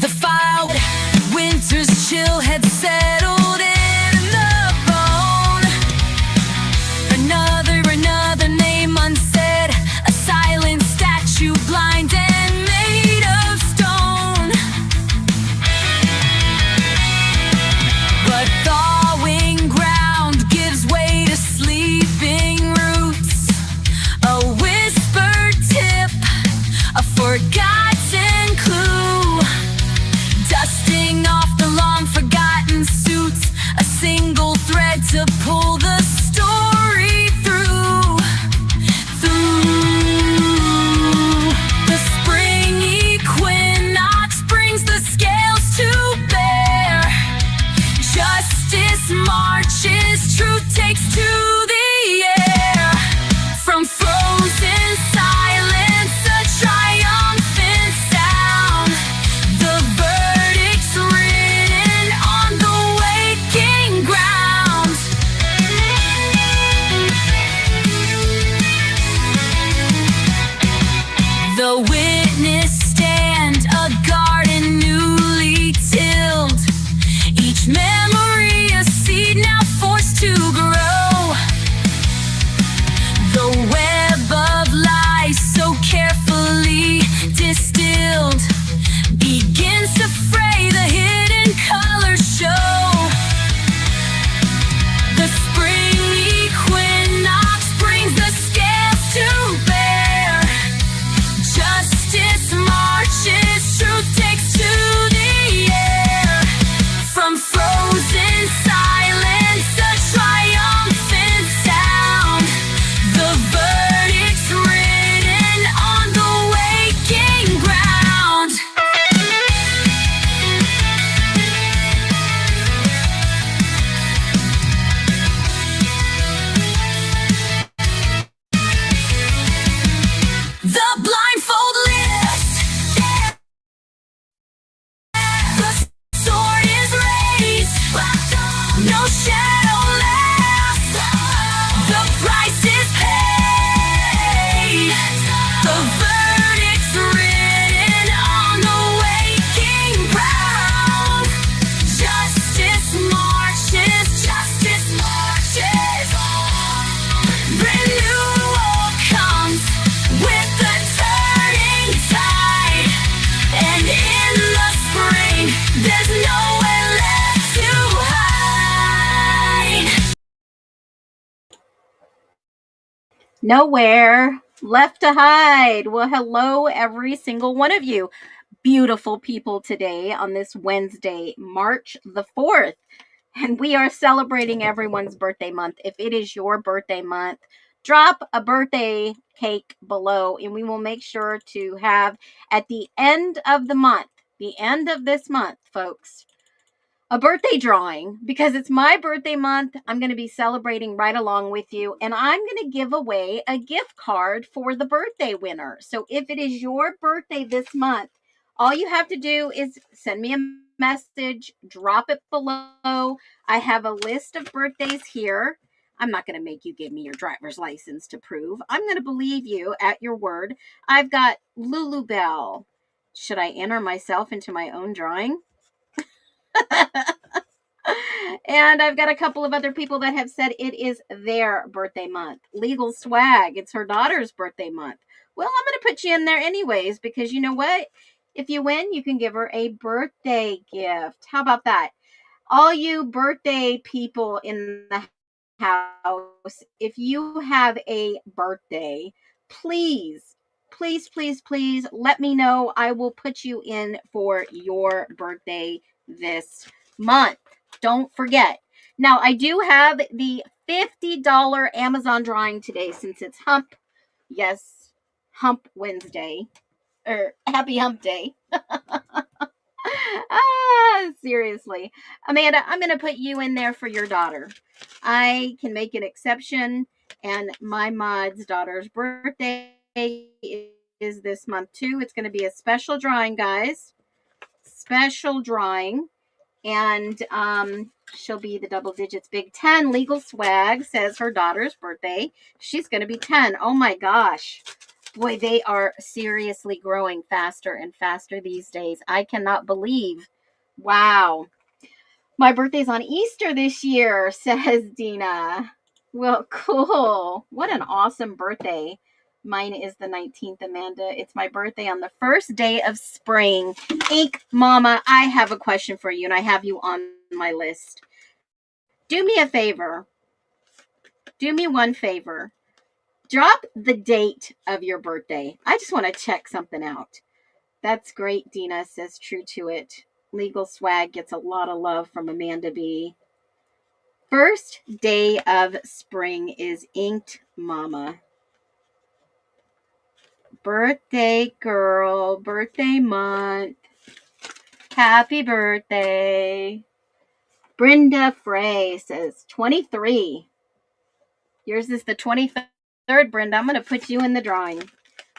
The fire, winter's chill had settled in the bone. Another name unsaid, a silent statue, blind and made of stone. But thawing ground gives way to sleeping roots. A whispered tip, a forgotten clue. Dusting off the long forgotten suits, a single thread to pull the story through. The spring equinox brings the scales to bear. Justice marches, truth takes to the air. From frozen silence, a triumphant sound. The verdict's written on the waking ground. The witness stand, a garden newly tilled. Each memory a seed now forced to grow. The web of lies so carefully distilled begins to fray, the hidden colors show. The spring equinox brings the scales to bear. Justice marches, truth takes to the air. From frozen silence, a triumphant sound. The verdict's written on the waking ground. The blindfold lifts, the sword is raised, no shadow left, the price is paid. The verdict's written on the waking ground. Justice marches, justice marches. Renewal comes with the turning tide. And in the spring, there's nowhere left to hide. Nowhere left to hide. Well, hello, every single one of you beautiful people today on this Wednesday, March the 4th. And we are celebrating everyone's birthday month. If it is your birthday month, drop a birthday cake below, and we will make sure to have at the end of the month, the end of this month, folks, a birthday drawing, because it's my birthday month. I'm going to be celebrating right along with you, and I'm going to give away a gift card for the birthday winner. So if it is your birthday this month, all you have to do is send me a message, drop it below. I have a list of birthdays here. I'm not going to make you give me your driver's license to prove. I'm going to believe you at your word. I've got Lulu Bell. Should I enter myself into my own drawing? And I've got a couple of other people that have said it is their birthday month. Legal Swag, it's her daughter's birthday month. Well, I'm going to put you in there anyways, because you know what? If you win, you can give her a birthday gift. How about that? All you birthday people in the house, if you have a birthday, please let me know. I will put you in for your birthday this month. Don't forget. Now, I do have the $50 Amazon drawing today since it's Hump. Yes, Hump Wednesday. Or Happy Hump Day. Seriously. Amanda, I'm going to put you in there for your daughter. I can make an exception, and my mod's daughter's birthday is this month too. It's going to be a special drawing, guys. Special drawing. And she'll be the double digits. Big 10. Legal Swag says her daughter's birthday. She's going to be 10. Oh my gosh. Boy, they are seriously growing faster and faster these days. I cannot believe. Wow. My birthday's on Easter this year, says Dina. Well, cool. What an awesome birthday. Mine is the 19th, Amanda. It's my birthday on the first day of spring. Ink Mama, I have a question for you, and I have you on my list. Do me a favor. Do me one favor. Drop the date of your birthday. I just want to check something out. That's great, Dina says true to it. Legal Swag gets a lot of love from Amanda B. First day of spring is Inked Mama. Birthday girl, birthday month. Happy birthday. Brenda Frey says 23. Yours is the 23rd, Brenda. I'm going to put you in the drawing.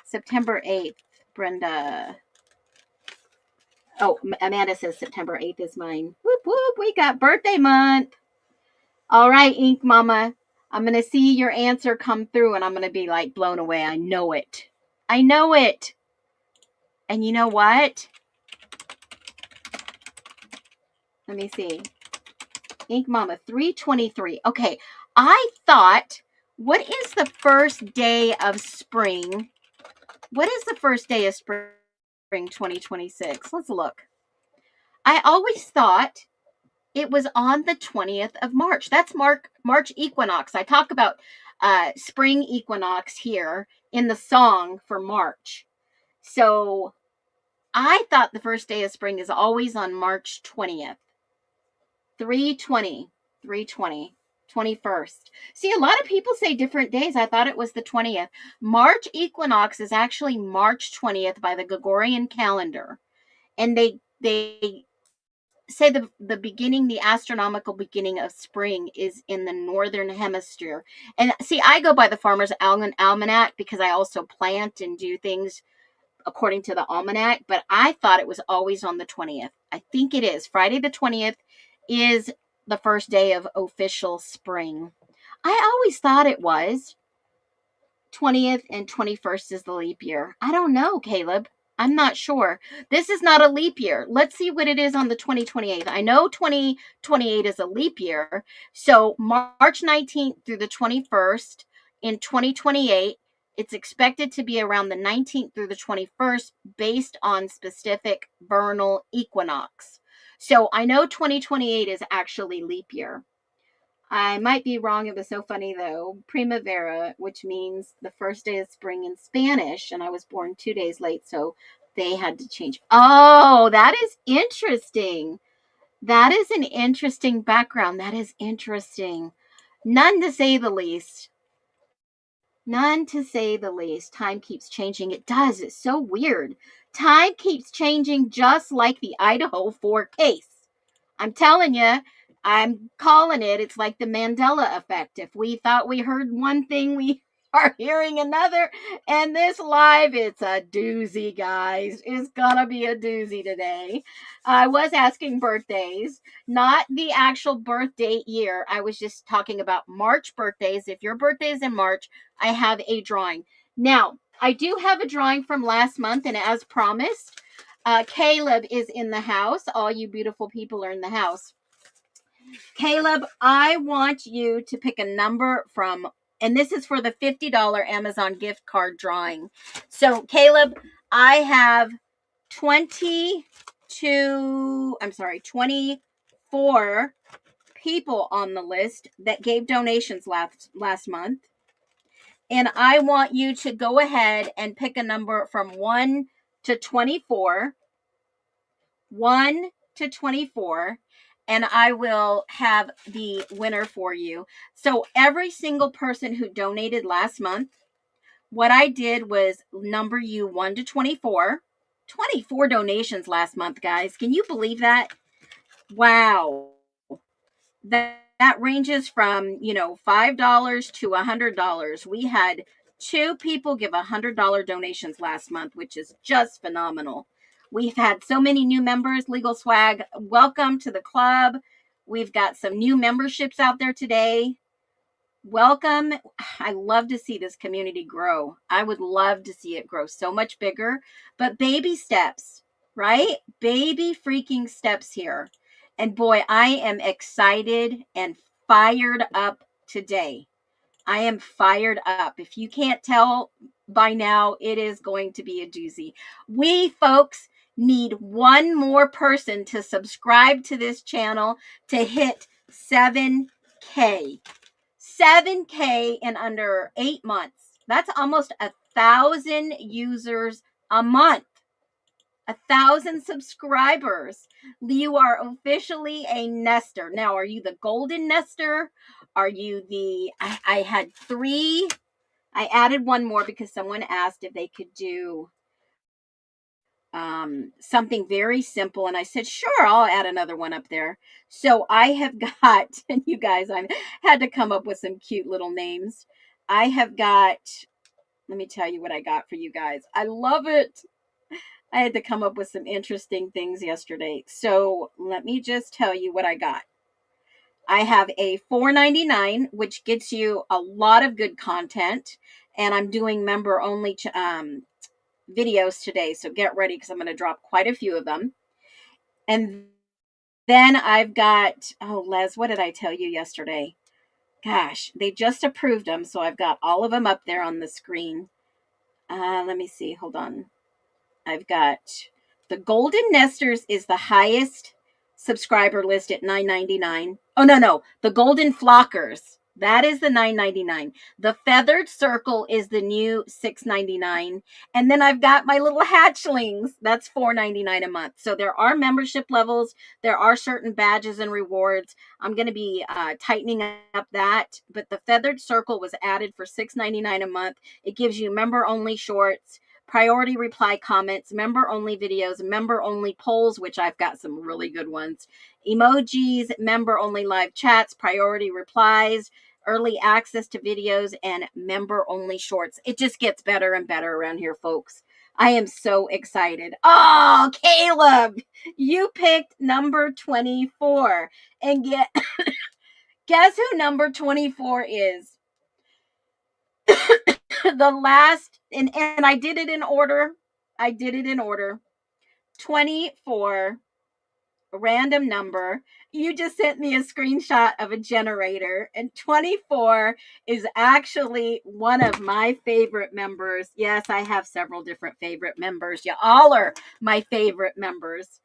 September 8th, Brenda. Oh, Amanda says September 8th is mine. Whoop, whoop. We got birthday month. All right, Ink Mama. I'm going to see your answer come through and I'm going to be like blown away. I know it. I know it. And you know what? Let me see. Ink Mama, 323. Okay, I thought, what is the first day of spring? What is the first day of spring 2026? Let's look. I always thought it was on the 20th of March. That's March equinox. I talk about spring equinox here in the song for March. So I thought the first day of spring is always on March 20th. 320, 320, 21st. See, a lot of people say different days. I thought it was the 20th. March equinox is actually March 20th by the Gregorian calendar. And they say the beginning, the astronomical beginning of spring is in the northern hemisphere. And see, I go by the Farmer's Almanac because I also plant and do things according to the almanac, but I thought it was always on the 20th. I think it is. Friday the 20th is the first day of official spring. I always thought it was. 20th and 21st is the leap year. I don't know, Caleb. I'm not sure. This is not a leap year. Let's see what it is on the 2028. I know 2028 is a leap year. So March 19th through the 21st in 2028, it's expected to be around the 19th through the 21st based on specific vernal equinox. So I know 2028 is actually leap year. I might be wrong. It was so funny though. Primavera, which means the first day of spring in Spanish, and I was born 2 days late, so they had to change. Oh, that is interesting. That is an interesting background. That is interesting. None to say the least. None to say the least. Time keeps changing. It does. It's so weird. Time keeps changing just like the Idaho 4 case. I'm telling you, I'm calling it. It's like the Mandela effect. If we thought we heard one thing, we are hearing another. And this live, it's a doozy, guys. It's gonna be a doozy today. I was asking birthdays, not the actual birth date year. I was just talking about March birthdays. If your birthday is in March, I have a drawing. Now, I do have a drawing from last month, and as promised, Caleb is in the house. All you beautiful people are in the house. Caleb, I want you to pick a number from, and this is for the $50 Amazon gift card drawing. So, Caleb, I have 24 people on the list that gave donations last month. And I want you to go ahead and pick a number from 1 to 24. 1 to 24, and I will have the winner for you. So every single person who donated last month, what I did was number you 1 to 24. 24 donations last month, guys. Can you believe that? Wow. That ranges from, $5 to $100. We had 2 people give $100 donations last month, which is just phenomenal. We've had so many new members. Legal Swag, welcome to the club. We've got some new memberships out there today. welcome. I love to see this community grow. I would love to see it grow so much bigger, but baby steps, right? Baby freaking steps here. And boy, I am excited and fired up today. I am fired up. If you can't tell by now, it is going to be a doozy. We folks need one more person to subscribe to this channel to hit 7K. 7K in under 8 months. That's almost 1,000 users a month. 1,000 subscribers. You are officially a nester. Now, are you the golden nester? Are you the, I had 3. I added one more because someone asked if they could do something very simple. And I said, sure, I'll add another one up there. So I have got, and you guys, I had to come up with some cute little names. I have got, let me tell you what I got for you guys. I love it. I had to come up with some interesting things yesterday. So let me just tell you what I got. I have a $4.99, which gets you a lot of good content. And I'm doing member only videos today. So get ready because I'm going to drop quite a few of them. And then I've got, oh, Les, what did I tell you yesterday? Gosh, they just approved them. So I've got all of them up there on the screen. Let me see. Hold on. I've got the Golden Nesters is the highest subscriber list at $9.99. Oh, no. The Golden Flockers. That is the $9.99. The Feathered Circle is the new $6.99. And then I've got my little hatchlings. That's $4.99 a month. So there are membership levels. There are certain badges and rewards. I'm going to be tightening up that. But the Feathered Circle was added for $6.99 a month. It gives you member-only shorts, priority reply comments, member-only videos, member-only polls, which I've got some really good ones, emojis, member-only live chats, priority replies, early access to videos, and member-only shorts. It just gets better and better around here, folks. I am so excited. Oh, Caleb, you picked number 24. And guess who number 24 is? The last, and I did it in order. 24, random number. You just sent me a screenshot of a generator, and 24 is actually one of my favorite members. Yes, I have several different favorite members. You all are my favorite members.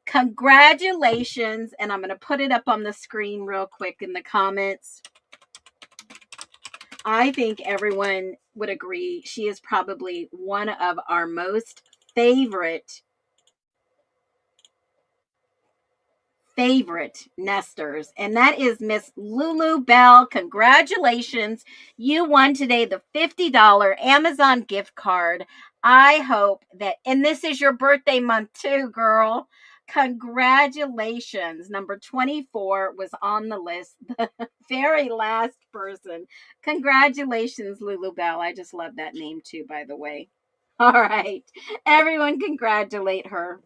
Congratulations. And I'm going to put it up on the screen real quick in the comments. I think everyone would agree she is probably one of our most favorite nesters, and that is Miss Lulu Bell. Congratulations. You won today the $50 Amazon gift card. I hope that, and this is your birthday month too, girl. Congratulations. Number 24 was on the list, the very last person. Congratulations, Lulu Bell. I just love that name too, by the way. All right. Everyone congratulate her.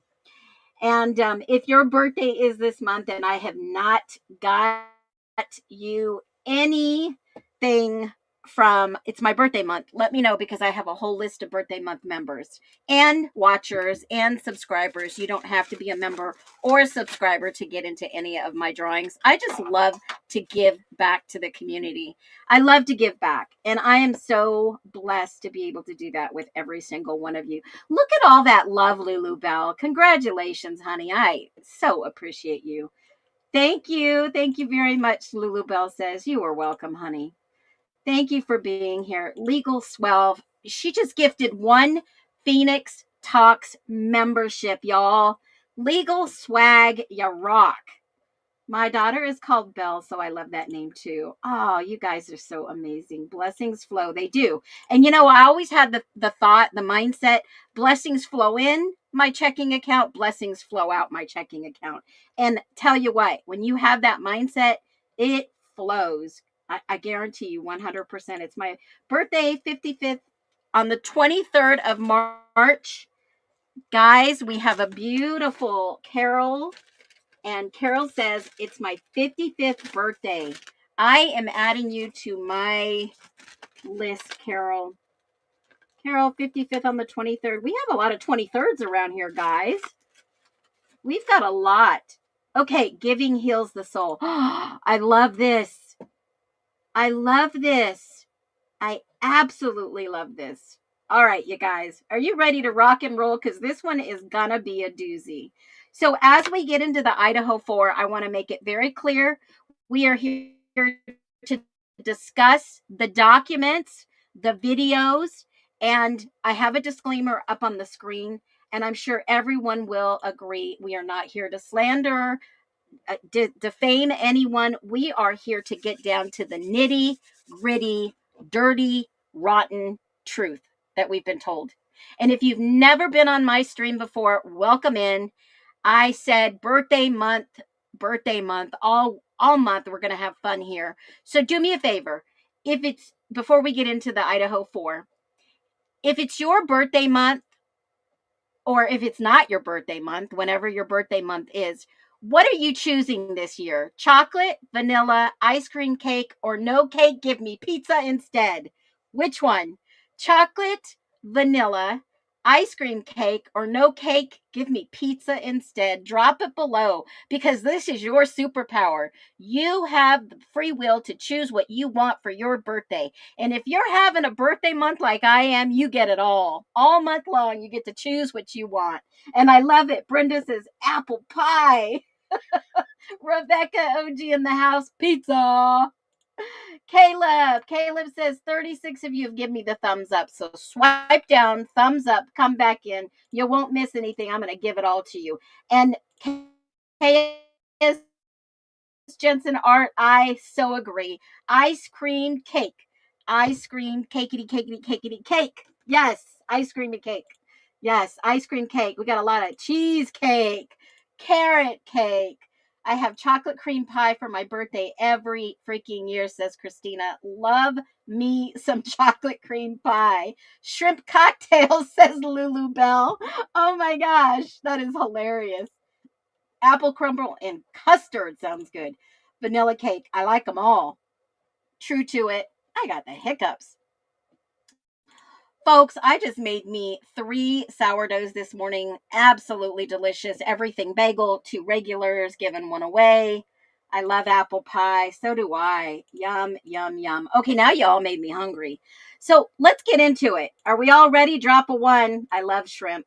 And if your birthday is this month and I have not got you anything from, it's my birthday month, let me know, because I have a whole list of birthday month members and watchers and subscribers. You don't have to be a member or a subscriber to get into any of my drawings. I just love to give back to the community. I love to give back, and I am so blessed to be able to do that with every single one of you. Look at all that love, Lulu Bell. Congratulations, honey. I so appreciate you. Thank you. Thank you very much, Lulu Bell says. You are welcome, honey. Thank you for being here. Legal Swell. She just gifted one Phoenix Talks membership, y'all. Legal Swag, ya rock. My daughter is called Belle, so I love that name too. Oh, you guys are so amazing. Blessings flow. They do. And you know, I always had the thought, the mindset, blessings flow in my checking account, blessings flow out my checking account. And tell you what, when you have that mindset, it flows. I guarantee you 100%. It's my birthday, 55th, on the 23rd of March. Guys, we have a beautiful Carol. And Carol says, it's my 55th birthday. I am adding you to my list, Carol. Carol, 55th on the 23rd. We have a lot of 23rds around here, guys. We've got a lot. Okay, giving heals the soul. I love this. I love this. I absolutely love this. All right, you guys, are you ready to rock and roll? Because this one is gonna be a doozy. So as we get into the Idaho 4, I want to make it very clear. We are here to discuss the documents, the videos, and I have a disclaimer up on the screen, and I'm sure everyone will agree. We are not here to slander, defame anyone. We are here to get down to the nitty gritty, dirty, rotten truth that we've been told. And if you've never been on my stream before, welcome in. I said birthday month, all month. We're going to have fun here. So do me a favor. If it's before we get into the Idaho 4, if it's your birthday month, or if it's not your birthday month, whenever your birthday month is, what are you choosing this year? Chocolate, vanilla, ice cream cake, or no cake? Give me pizza instead. Which one? Chocolate, vanilla, ice cream cake, or no cake? Give me pizza instead. Drop it below because this is your superpower. You have the free will to choose what you want for your birthday. And if you're having a birthday month like I am, you get it all. All month long, you get to choose what you want. And I love it. Brenda says apple pie. Rebecca OG in the house, pizza. Caleb says 36 of you have given me the thumbs up. So swipe down, thumbs up, come back in. You won't miss anything. I'm going to give it all to you. And KS Jensen Art, I so agree. Ice cream cake. Ice cream cakety cake. Yes, ice cream and cake. Yes, ice cream cake. We got a lot of cheesecake, carrot cake. I have chocolate cream pie for my birthday every freaking year, says Christina. Love me some chocolate cream pie. Shrimp cocktail, says Lulu Bell. Oh my gosh, that is hilarious. Apple crumble and custard sounds good. Vanilla cake, I like them all. True to it. I got the hiccups. Folks, I just made me 3 sourdoughs this morning. Absolutely delicious. Everything bagel, 2 regulars, giving 1 away. I love apple pie. So do I. Yum, yum, yum. Okay, now y'all made me hungry. So let's get into it. Are we all ready? Drop a 1. I love shrimp.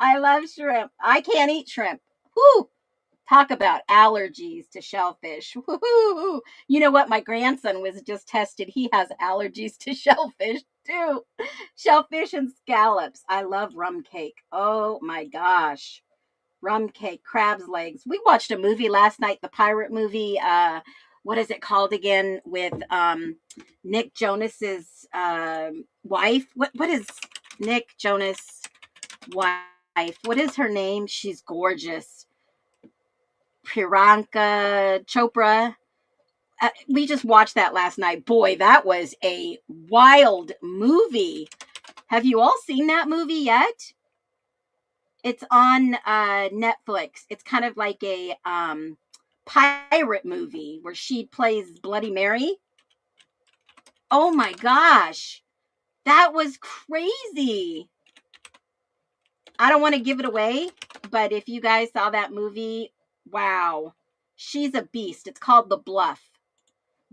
I love shrimp. I can't eat shrimp. Whew. Talk about allergies to shellfish. Woo-hoo. You know what? My grandson was just tested. He has allergies to shellfish too. Shellfish and scallops. I love rum cake. Oh my gosh. Rum cake, crab's legs. We watched a movie last night, the pirate movie. What is it called again? With Nick Jonas's wife. What is Nick Jonas' wife? What is her name? She's gorgeous. Priyanka Chopra. We just watched that last night. Boy, that was a wild movie. Have you all seen that movie yet? It's on Netflix. It's kind of like a pirate movie where she plays Bloody Mary. Oh my gosh. That was crazy. I don't want to give it away, but if you guys saw that movie, wow. She's a beast. It's called The Bluff.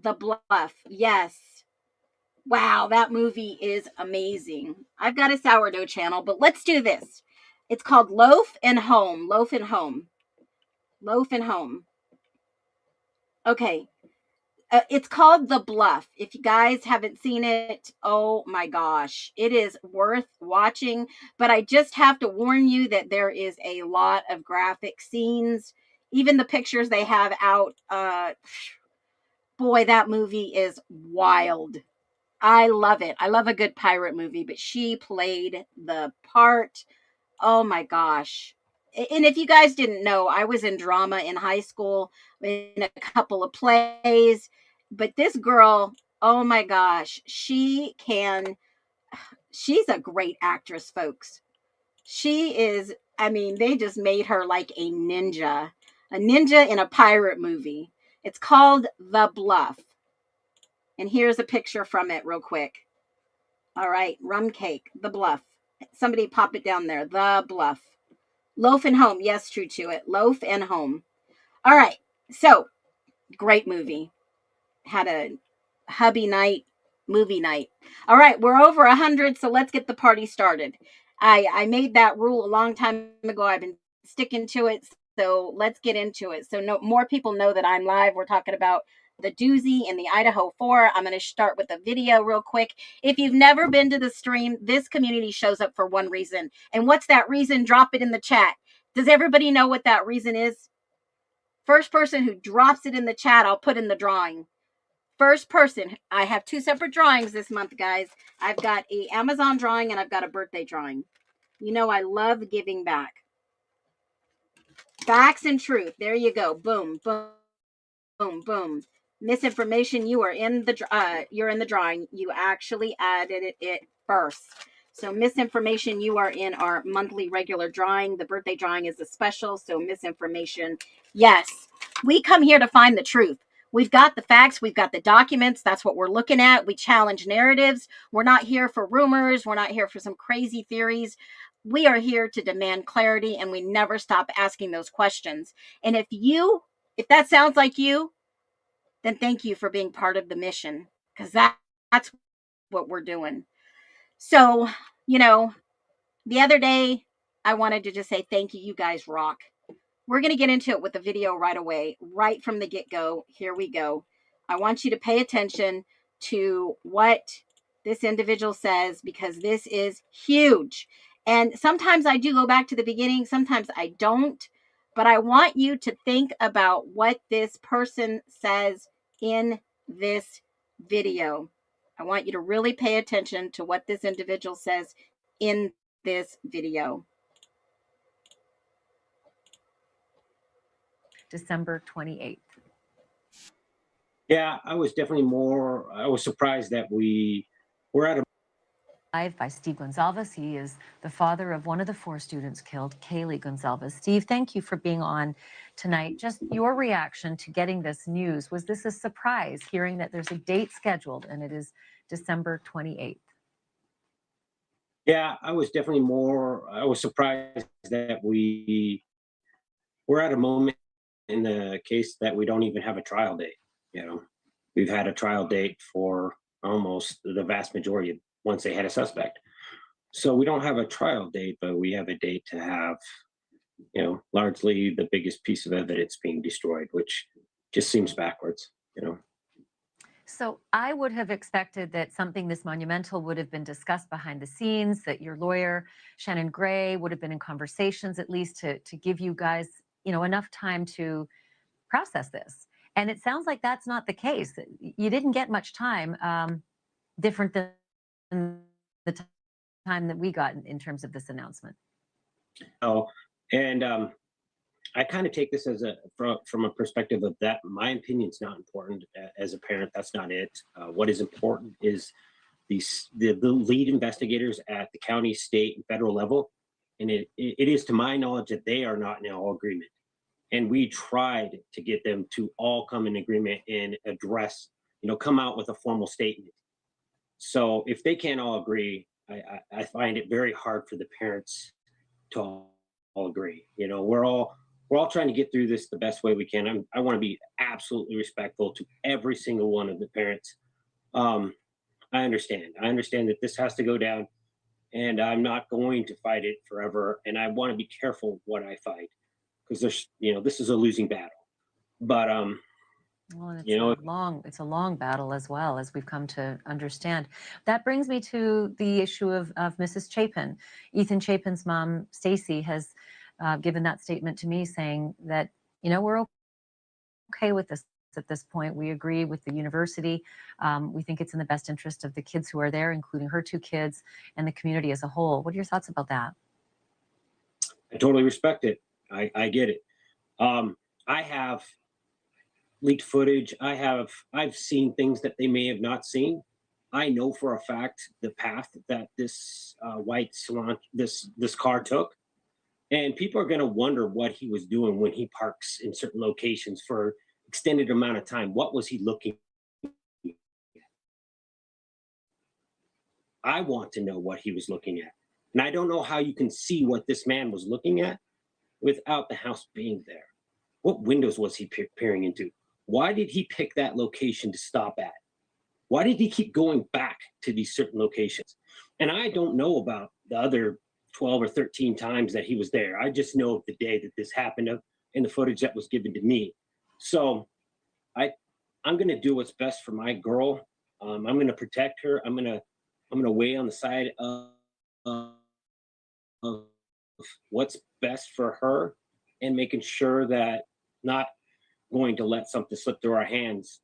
The Bluff. Yes. Wow, that movie is amazing. I've got a sourdough channel, but let's do this. It's called Loaf and Home. Loaf and Home. Loaf and Home. Okay. It's called The Bluff. If you guys haven't seen it, oh my gosh, it is worth watching. But I just have to warn you that there is a lot of graphic scenes. Even the pictures they have out, boy, that movie is wild. I love it. I love a good pirate movie, but she played the part. Oh my gosh. And if you guys didn't know, I was in drama in high school in a couple of plays. But this girl, oh my gosh, she's a great actress, folks. She is, I mean, they just made her like a ninja in a pirate movie. It's called The Bluff. And here's a picture from it real quick. All right, rum cake, The Bluff. Somebody pop it down there, The Bluff. Loaf and Home. Yes, true to it. Loaf and Home. All right, so great movie. Had a hubby night, movie night. All right, we're over 100, so let's get the party started. I made that rule a long time ago. I've been sticking to it, so let's get into it. So no more people know that I'm live. We're talking about the Doozy in the Idaho 4. I'm going to start with a video real quick. If you've never been to the stream, this community shows up for one reason. And what's that reason? Drop it in the chat. Does everybody know what that reason is? First person who drops it in the chat, I'll put in the drawing. First person. I have 2 separate drawings this month, guys. I've got a Amazon drawing and I've got a birthday drawing. You know I love giving back. Facts and truth. There you go. Boom, boom, boom, boom. Misinformation. You are in the you're in the drawing. You actually added it first. So misinformation. You are in our monthly regular drawing. The birthday drawing is a special. So misinformation. Yes, we come here to find the truth. We've got the facts. We've got the documents. That's what we're looking at. We challenge narratives. We're not here for rumors. We're not here for some crazy theories. We are here to demand clarity, and we never stop asking those questions. And if that sounds like you, then thank you for being part of the mission, because that's what we're doing. So, the other day, I wanted to just say thank you. You guys rock. We're going to get into it with the video right away, right from the get-go. Here we go. I want you to pay attention to what this individual says, because this is huge. And sometimes I do go back to the beginning. Sometimes I don't. But I want you to think about what this person says in this video. I want you to really pay attention to what this individual says in this video. December 28th. Yeah, I was surprised that we were at a Live by Steve Gonzalez. He is the father of one of the 4 students killed, Kaylee Gonzalez. Steve, thank you for being on tonight. Just your reaction to getting this news. Was this a surprise, hearing that there's a date scheduled and it is December 28th? Yeah, I was surprised that we were at a moment in the case that we don't even have a trial date. We've had a trial date for almost the vast majority once they had a suspect. So we don't have a trial date, but we have a date to have, largely the biggest piece of evidence being destroyed, which just seems backwards. So I would have expected that something this monumental would have been discussed behind the scenes, that your lawyer, Shannon Gray, would have been in conversations at least to give you guys, enough time to process this. And it sounds like that's not the case. You didn't get much time, different than the time that we got in terms of this announcement. Oh, and I kind of take this as from a perspective of that my opinion's not important as a parent. That's not it. What is important is the lead investigators at the county, state, and federal level, and it is to my knowledge that they are not in all agreement. And we tried to get them to all come in agreement and address, come out with a formal statement. So if they can't all agree, I find it very hard for the parents to all agree. We're all trying to get through this the best way we can. I want to be absolutely respectful to every single one of the parents. I understand that this has to go down, and I'm not going to fight it forever. And I want to be careful what I fight, because this is a losing battle. But well, it's a long battle as well, as we've come to understand. That brings me to the issue of Mrs. Chapin. Ethan Chapin's mom, Stacy, has given that statement to me, saying that, we're okay with this at this point. We agree with the university. We think it's in the best interest of the kids who are there, including her 2 kids, and the community as a whole. What are your thoughts about that? I totally respect it. I get it. I have leaked footage. I've seen things that they may have not seen. I know for a fact the path that this white salon, this car took, and people are going to wonder what he was doing when he parks in certain locations for extended amount of time. What was he looking at? I want to know what he was looking at. And I don't know how you can see what this man was looking at without the house being there. What windows was he peering into? Why did he pick that location to stop at? Why did he keep going back to these certain locations? And I don't know about the other 12 or 13 times that he was there. I just know of the day that this happened and the footage that was given to me. So I'm going to do what's best for my girl. I'm going to protect her. I'm going to weigh on the side of what's best for her and making sure that not going to let something slip through our hands.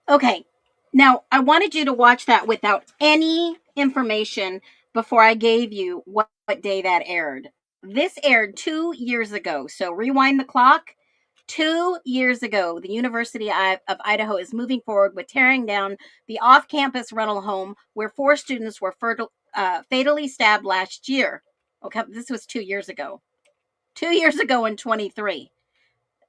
Okay. Now, I wanted you to watch that without any information before I gave you what day that aired. This aired 2 years ago. So rewind the clock. 2 years ago, the University of Idaho is moving forward with tearing down the off-campus rental home where 4 students were fatally stabbed last year. Okay, this was 2 years ago. 2 years ago in 23.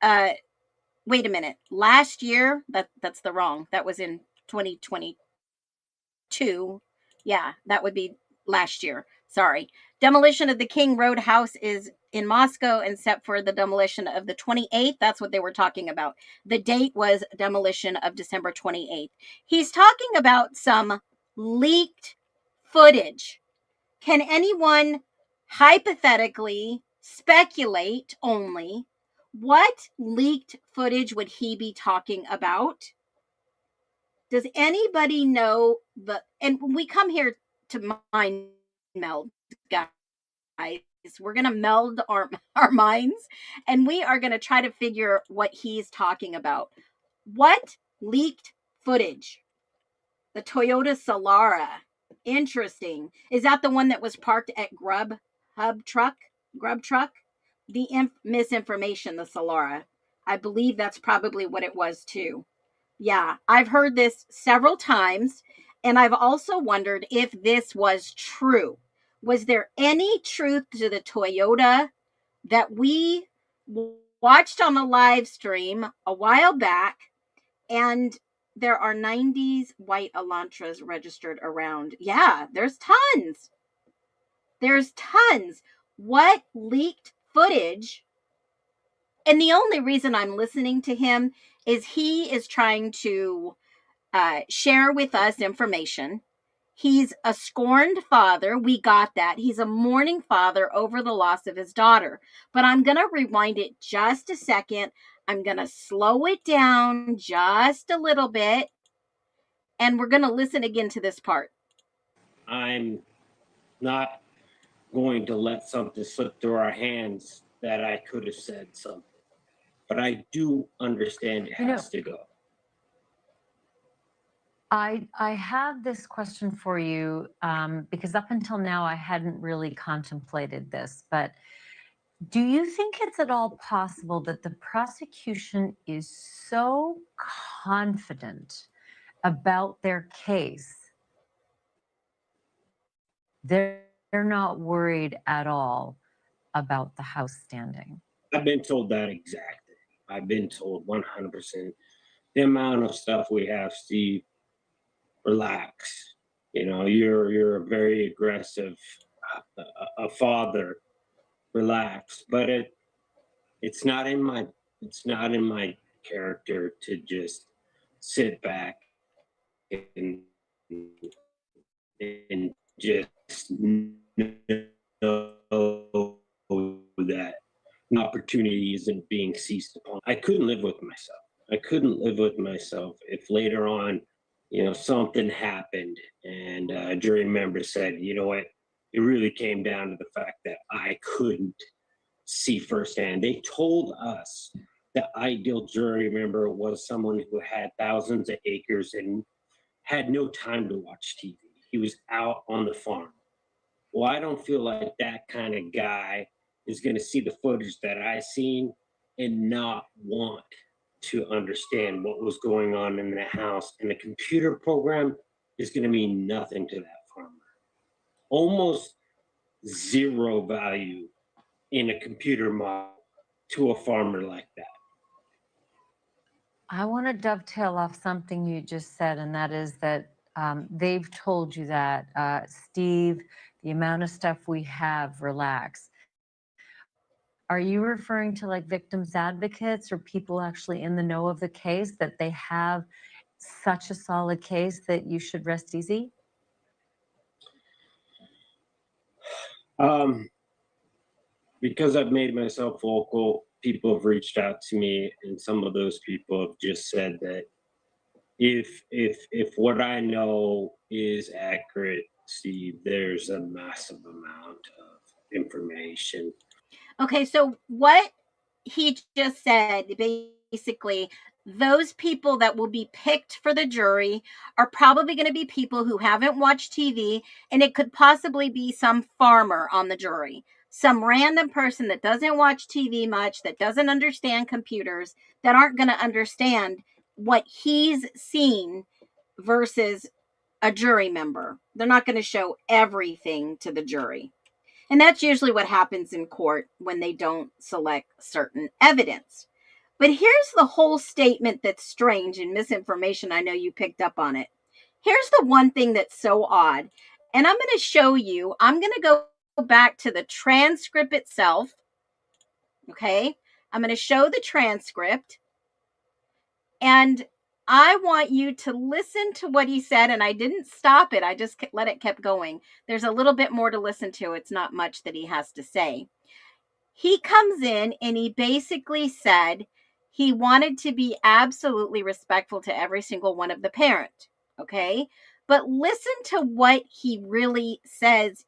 Wait a minute. Last year, that's the wrong. That was in 2022. Yeah, that would be last year. Sorry. Demolition of the King Road house is in Moscow and set for the demolition of the 28th. That's what they were talking about. The date was demolition of December 28th. He's talking about some leaked footage. Can anyone hypothetically speculate only what leaked footage would he be talking about? Does anybody know and we come here to mind meld, guys. We're going to meld our minds and we are going to try to figure what he's talking about. What leaked footage? The Toyota Solara. Interesting. Is that the one that was parked at Grub Truck? The misinformation, the Solara. I believe that's probably what it was too. Yeah, I've heard this several times, and I've also wondered if this was true. Was there any truth to the Toyota that we watched on the live stream a while back? And there are 90s white Elantras registered around. Yeah, there's tons. There's tons. What leaked footage? And the only reason I'm listening to him is he is trying to share with us information. He's a scorned father. We got that. He's a mourning father over the loss of his daughter. But I'm going to rewind it just a second. I'm going to slow it down just a little bit. And we're going to listen again to this part. I'm not going to let something slip through our hands that I could have said something. But I do understand it has to go. I have this question for you because up until now I hadn't really contemplated this, but do you think it's at all possible that the prosecution is so confident about their case, they're not worried at all about the house standing? I've been told that exactly. I've been told 100%. The amount of stuff we have, Steve, relax. You know, you're a very aggressive a father. Relax. But it's not in my character to just sit back and just know that an opportunity isn't being seized upon. I couldn't live with myself. I couldn't live with myself if later on, you know, something happened and a jury member said, you know what, it really came down to the fact that I couldn't see firsthand. They told us the ideal jury member was someone who had thousands of acres and had no time to watch TV. He was out on the farm. Well, I don't feel like that kind of guy is going to see the footage that I seen and not want to understand what was going on in the house. And the computer program is going to mean nothing to that farmer. Almost zero value in a computer model to a farmer like that. I want to dovetail off something you just said, and that is that they've told you that, Steve, the amount of stuff we have, relax. Are you referring to like victims advocates or people actually in the know of the case that they have such a solid case that you should rest easy? Because I've made myself vocal, people have reached out to me, and some of those people have just said that if what I know is accurate, Steve, there's a massive amount of information. Okay, so what he just said, basically, those people that will be picked for the jury are probably going to be people who haven't watched TV, and it could possibly be some farmer on the jury, some random person that doesn't watch TV much, that doesn't understand computers, that aren't going to understand what he's seen versus a jury member. They're not going to show everything to the jury. And that's usually what happens in court when they don't select certain evidence. But here's the whole statement that's strange and misinformation. I know you picked up on it. Here's the one thing that's so odd. And I'm going to show you, I'm going to go back to the transcript itself. Okay. I'm going to show the transcript. And I want you to listen to what he said. And I didn't stop it, I just let it keep going. There's a little bit more to listen to. It's not much that he has to say. He comes in and he basically said he wanted to be absolutely respectful to every single one of the parent. Okay. But listen to what he really says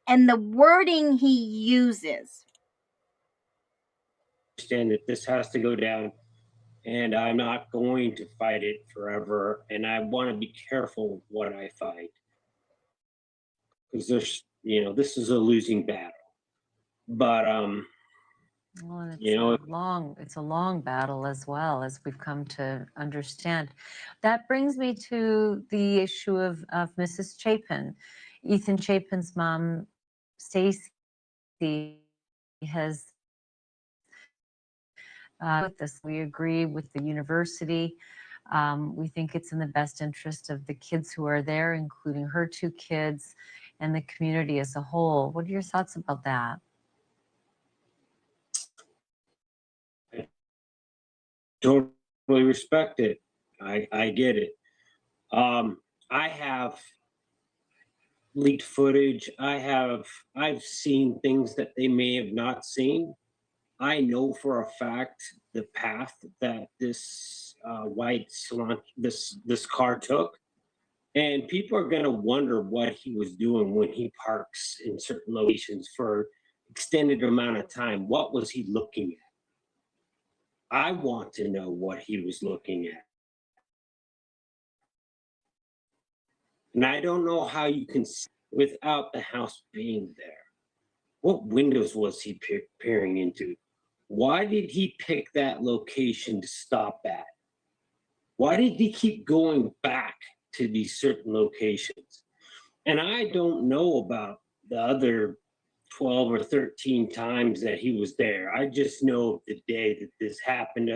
and the wording he uses. Understand that this has to go down, and I'm not going to fight it forever. And I want to be careful what I fight, because this is a losing battle. But Well, and you it's a long battle as well, as we've come to understand. That brings me to the issue of Mrs. Chapin. Ethan Chapin's mom, Stacy, has with this. We agree with the university. We think it's in the best interest of the kids who are there, including her two kids, and the community as a whole. What are your thoughts about that? totally respect it. I get it. I have leaked footage. I've seen things that they may have not seen. I know for a fact the path that this white salon, this car took, and people are going to wonder what he was doing when he parks in certain locations for extended amount of time. What was he looking at? I want to know what he was looking at. And I don't know how you can see without the house being there. What windows was he peering into? Why did he pick that location to stop at? Why did he keep going back to these certain locations? And I don't know about the other 12 or 13 times that he was there. I just know the day that this happened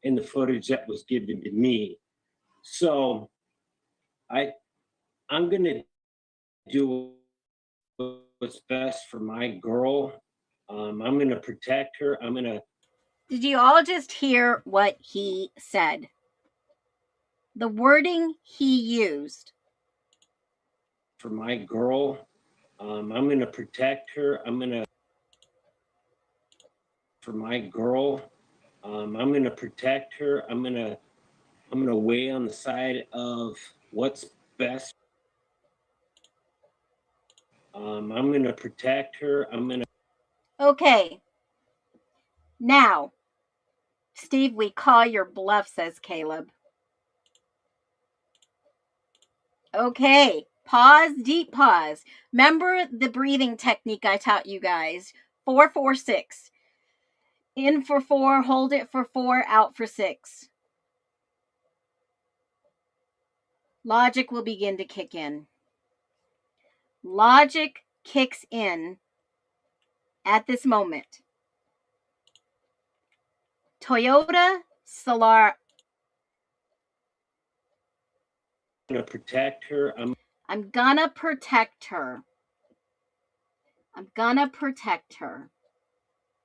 and the footage that was given to me. So I'm going to do what's best for my girl. I'm going to protect her. Did you all just hear what he said? The wording he used. For my girl, I'm going to protect her. For my girl, I'm going to protect her. I'm going to weigh on the side of what's best. I'm going to protect her. Okay. Now, Steve, we call your bluff, says Caleb. Okay. Pause, deep pause. Remember the breathing technique I taught you guys. 4-4-6. In for 4, hold it for 4, out for 6. Logic will begin to kick in. Logic kicks in at this moment. Toyota Solar going to protect her. I'm gonna protect her. I'm gonna protect her.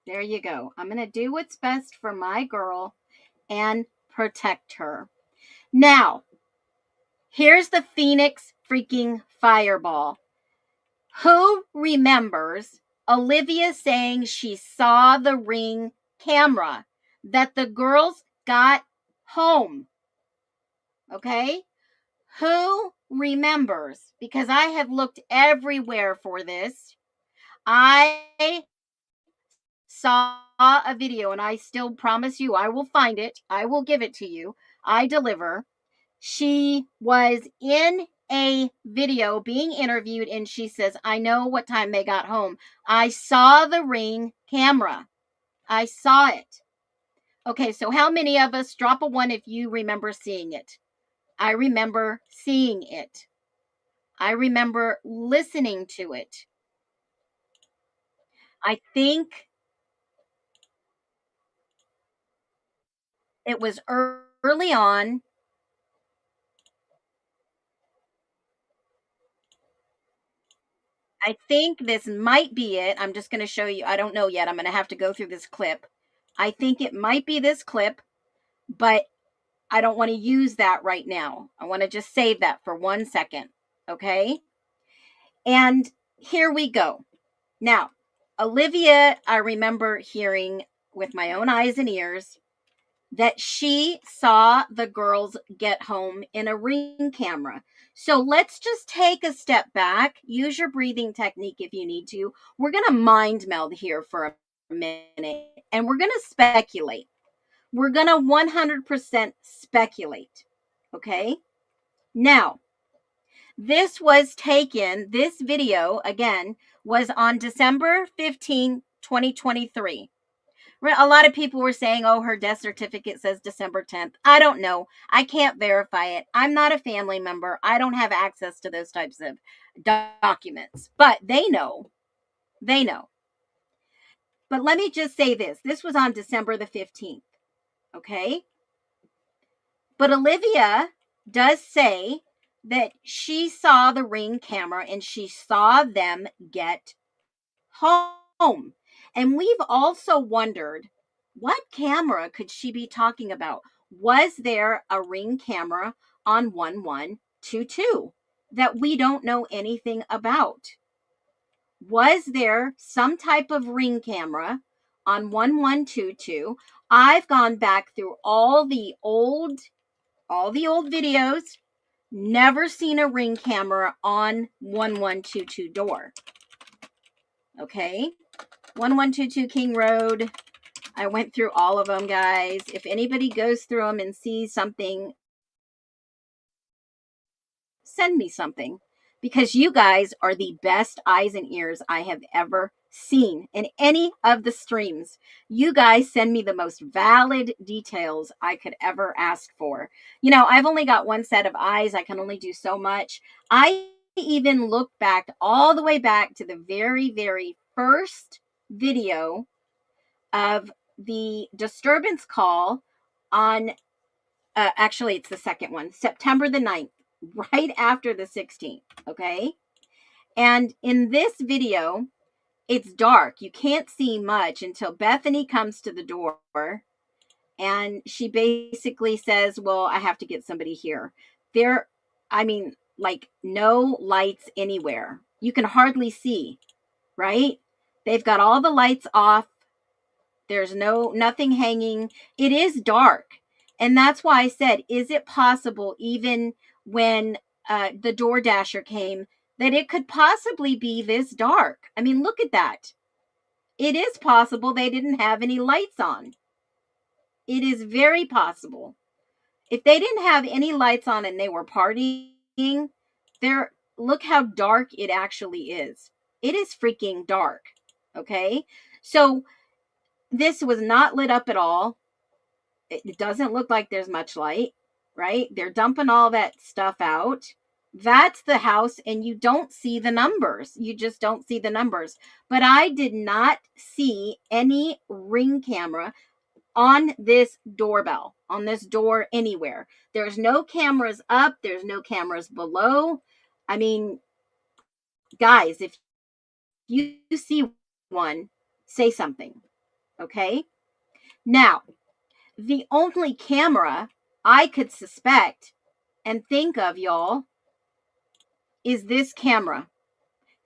There you go. I'm gonna do what's best for my girl and protect her. Now, here's the Phoenix freaking fireball. Who remembers Olivia saying she saw the Ring camera that the girls got home? Okay? Who remembers? Because I have looked everywhere for this. I saw a video, and I still promise you I will find it. I will give it to you. I deliver. She was in a video being interviewed, and she says, I know what time they got home. I saw the Ring camera. I saw it. Okay, so how many of us, drop a 1 if you remember seeing it? I remember seeing it. I remember listening to it. I think it was early on. I think this might be it. I'm just going to show you. I don't know yet. I'm going to have to go through this clip. I think it might be this clip, but I don't want to use that right now. I want to just save that for 1 second. Okay. And here we go. Now, Olivia, I remember hearing with my own eyes and ears that she saw the girls get home in a Ring camera. So let's just take a step back. Use your breathing technique if you need to. We're going to mind meld here for a minute, and we're going to speculate. We're going to 100% speculate. Okay? Now, this video, again, was on December 15, 2023. A lot of people were saying, oh, her death certificate says December 10th. I don't know. I can't verify it. I'm not a family member. I don't have access to those types of documents. But they know. They know. But let me just say this. This was on December the 15th. Okay? But Olivia does say that she saw the Ring camera and she saw them get home. And we've also wondered, what camera could she be talking about? Was there a Ring camera on 1122 that we don't know anything about? Was there some type of Ring camera on 1122? I've gone back through all the old videos, never seen a Ring camera on 1122 door. Okay? 1122 King Road. I went through all of them, guys. If anybody goes through them and sees something, send me something, because you guys are the best eyes and ears I have ever seen in any of the streams. You guys send me the most valid details I could ever ask for. You know, I've only got one set of eyes. I can only do so much. I even looked back all the way back to the very, very first video of the disturbance call on, actually, it's the second one, September the 9th, right after the 16th, okay? And in this video, it's dark. You can't see much until Bethany comes to the door, and she basically says, well, I have to get somebody here. Like, no lights anywhere. You can hardly see, right? They've got all the lights off. There's nothing hanging. It is dark. And that's why I said, is it possible, even when the DoorDasher came, that it could possibly be this dark? I mean, look at that. It is possible they didn't have any lights on. It is very possible. If they didn't have any lights on and they were partying, look how dark it actually is. It is freaking dark. Okay? So this was not lit up at all. It doesn't look like there's much light, right? They're dumping all that stuff out. That's the house, and you don't see the numbers. You just don't see the numbers. But I did not see any Ring camera. on this doorbell, on this door anywhere. There's no cameras up. There's no cameras below. I mean, guys, if you see one, say something. Okay? Now, the only camera I could suspect and think of, y'all, is this camera.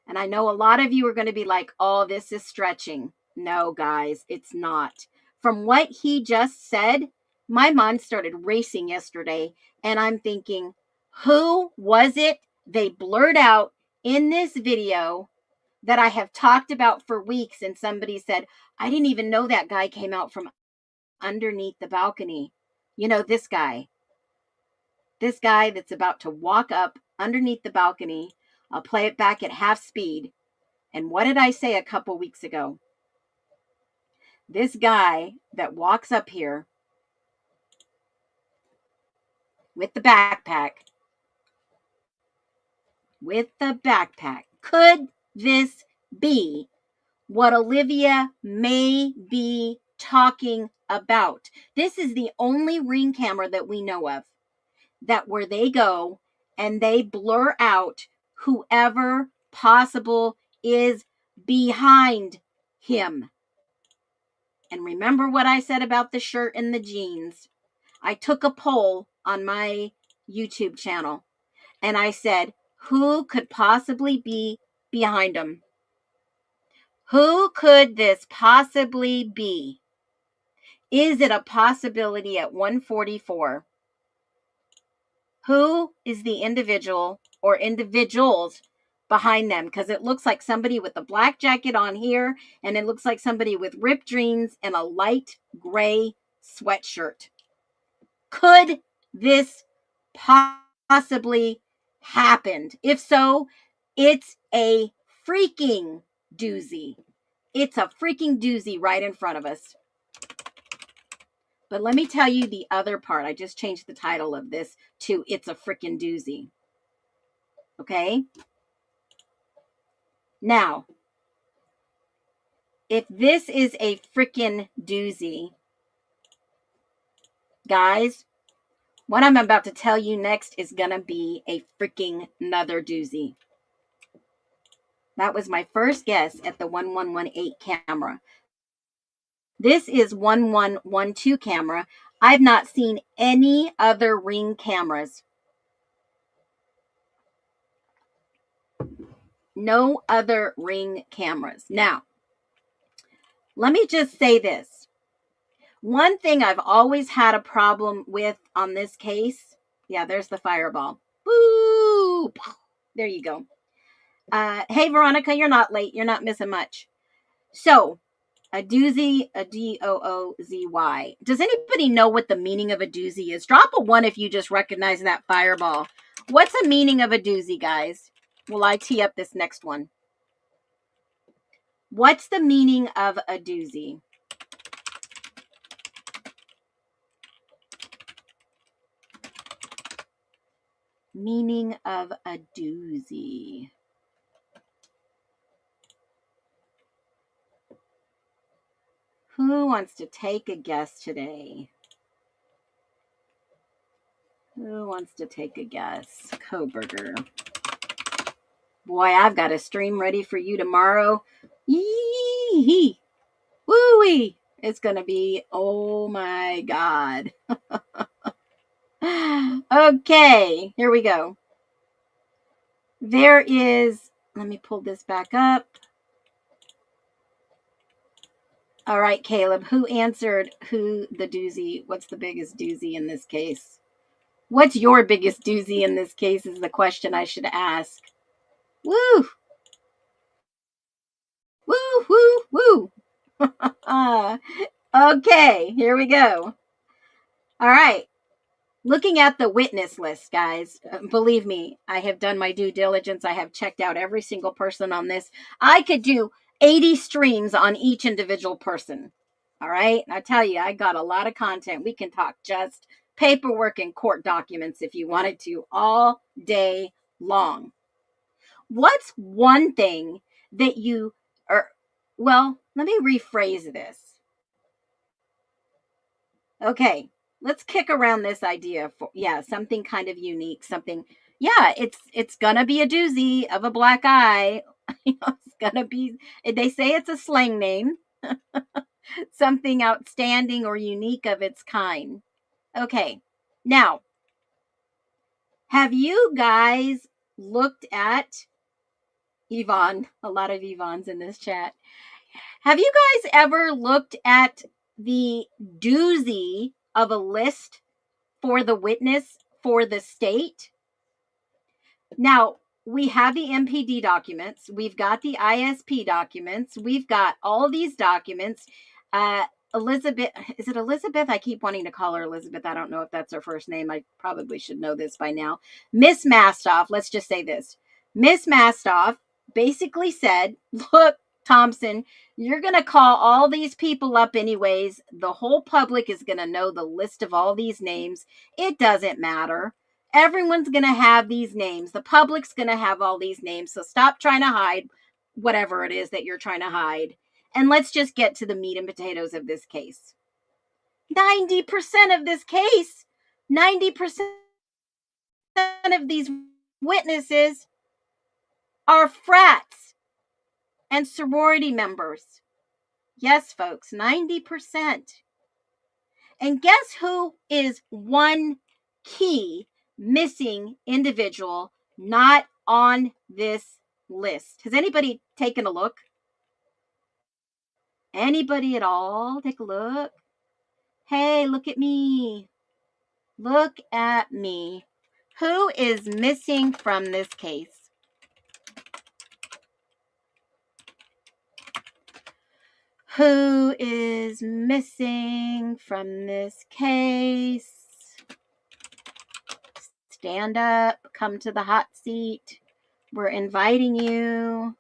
And I know a lot of you are going to be like, oh, this is stretching. No, guys, it's not. From what he just said, my mind started racing yesterday. And I'm thinking, who was it they blurred out in this video that I have talked about for weeks? And somebody said, I didn't even know that guy came out from underneath the balcony. You know, this guy that's about to walk up underneath the balcony. I'll play it back at half speed. And what did I say a couple weeks ago? This guy that walks up here with the backpack, could this be what Olivia may be talking about? This is the only ring camera that we know of that where they go and they blur out whoever possible is behind him. And remember what I said about the shirt and the jeans. I took a poll on my YouTube channel and I said, who could possibly be behind him? Who could this possibly be? Is it a possibility at 144? Who is the individual or individuals behind them? Because it looks like somebody with a black jacket on here, and it looks like somebody with ripped jeans and a light gray sweatshirt. Could this possibly happen? If so, it's a freaking doozy. It's a freaking doozy right in front of us. But let me tell you the other part. I just changed the title of this to It's a Freaking Doozy. Okay? Now, if this is a freaking doozy, guys, what I'm about to tell you next is going to be a freaking another doozy. That was my first guess at the 1118 camera. This is 1112 camera. I've not seen any other ring cameras. No other ring cameras. Now, let me just say this. One thing I've always had a problem with on this case. Yeah, there's the fireball. Boo! There you go. Hey, Veronica, you're not late. You're not missing much. So, a doozy, a D-O-O-Z-Y. Does anybody know what the meaning of a doozy is? Drop a 1 if you just recognize that fireball. What's the meaning of a doozy, guys? Will I tee up this next one? What's the meaning of a doozy? Meaning of a doozy. Who wants to take a guess today? Who wants to take a guess? Coburger. Boy, I've got a stream ready for you tomorrow. Yee-hee. Woo-wee. It's going to be, oh my God. Okay, here we go. There is, let me pull this back up. All right, Caleb, who answered who the doozy? What's the biggest doozy in this case? What's your biggest doozy in this case is the question I should ask. Woo! Woo, woo, woo. Okay, here we go. All right. Looking at the witness list, guys, believe me, I have done my due diligence. I have checked out every single person on this. I could do 80 streams on each individual person. All right. I tell you, I got a lot of content. We can talk just paperwork and court documents if you wanted to all day long. What's one thing that you are, well, let me rephrase this. Okay, let's kick around this idea for something kind of unique, something. Yeah, it's gonna be a doozy of a black eye. It's gonna be. They say it's a slang name, something outstanding or unique of its kind. Okay, now have you guys looked at Yvonne? A lot of Yvonne's in this chat. Have you guys ever looked at the doozy of a list for the witness for the state? Now, we have the MPD documents, we've got the ISP documents, we've got all these documents. Elizabeth, is it Elizabeth? I keep wanting to call her Elizabeth. I don't know if that's her first name. I probably should know this by now. Miss Mastoff, let's just say this. Miss Mastoff basically said, look, Thompson, you're going to call all these people up anyways. The whole public is going to know the list of all these names. It doesn't matter. Everyone's going to have these names. The public's going to have all these names. So stop trying to hide whatever it is that you're trying to hide. And let's just get to the meat and potatoes of this case. 90% of this case, 90% of these witnesses are frats and sorority members. Yes, folks, 90%. And guess who is one key missing individual not on this list? Has anybody taken a look? Anybody at all? Take a look. Hey, look at me. Look at me. Who is missing from this case? Who is missing from this case? Stand up, come to the hot seat. We're inviting you.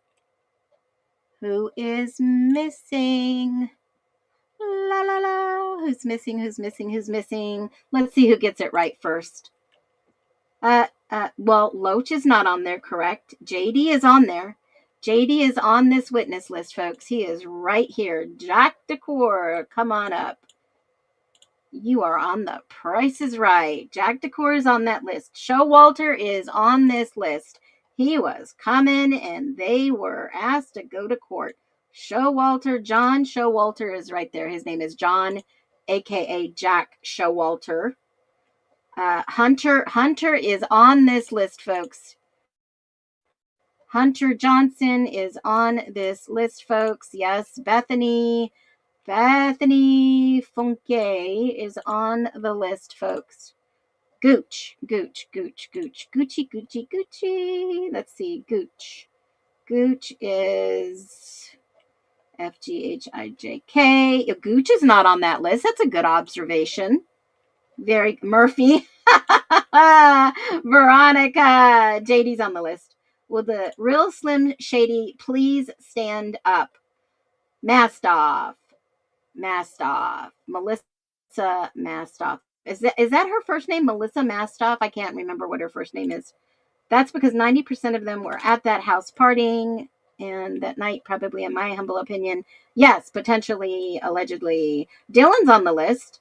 Who is missing? La la la. Who's missing? Who's missing? Who's missing? Let's see who gets it right first. Well, Loach is not on there, correct? JD is on there. JD is on this witness list, folks. He is right here. Jack Decor, come on up. You are on the Price is Right. Jack Decor is on that list. Showalter is on this list. He was coming and they were asked to go to court. Showalter, John Showalter is right there. His name is John, aka Jack Showalter. Hunter is on this list, folks. Hunter Johnson is on this list, folks. Yes, Bethany Funke is on the list, folks. Gooch. Gucci. Let's see, Gooch. Gooch is FGHIJK. Gooch is not on that list. That's a good observation. Very Murphy. Veronica. JD's on the list. Will the real Slim Shady please stand up? Mastoff. Melissa Mastoff. Is that her first name, Melissa Mastoff? I can't remember what her first name is. That's because 90% of them were at that house partying and that night, probably, in my humble opinion. Yes, potentially, allegedly. Dylan's on the list.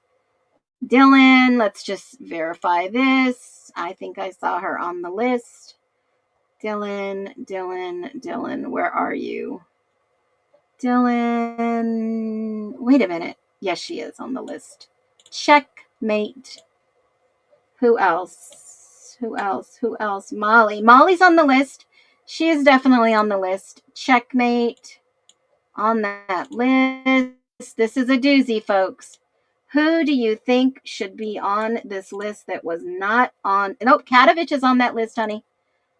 Dylan, let's just verify this. I think I saw her on the list. Dylan, where are you? Dylan, wait a minute. Yes, she is on the list. Checkmate. Who else? Molly's on the list. She is definitely on the list. Checkmate on that list. This is a doozy, folks. Who do you think should be on this list that was not on? No, Katovich is on that list, honey.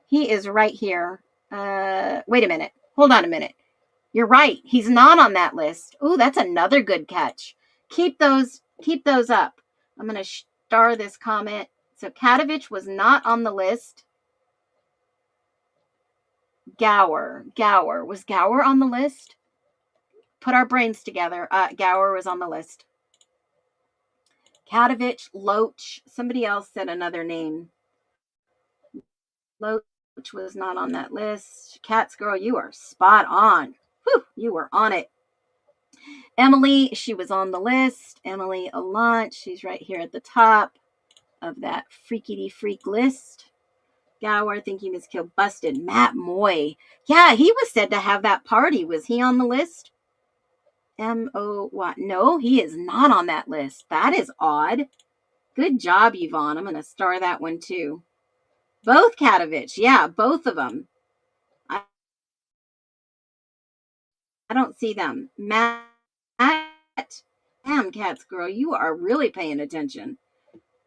He is right here. Wait a minute. Hold on a minute. You're right. He's not on that list. Ooh, that's another good catch. Keep those up. I'm going to star this comment. So Katovich was not on the list. Gower. Was Gower on the list? Put our brains together. Gower was on the list. Katovich, Loach. Somebody else said another name. Loach was not on that list. Cats girl, you are spot on. Whew, you were on it. Emily, she was on the list. Emily Alant, she's right here at the top of that freakity freak list. Gower, thinking is killed, busted. Matt Moy. Yeah, he was said to have that party. Was he on the list? M-O-Y. No, he is not on that list. That is odd. Good job, Yvonne. I'm going to star that one too. Both Katovich. Yeah, both of them. I don't see them. Matt. Damn, Cats girl, you are really paying attention.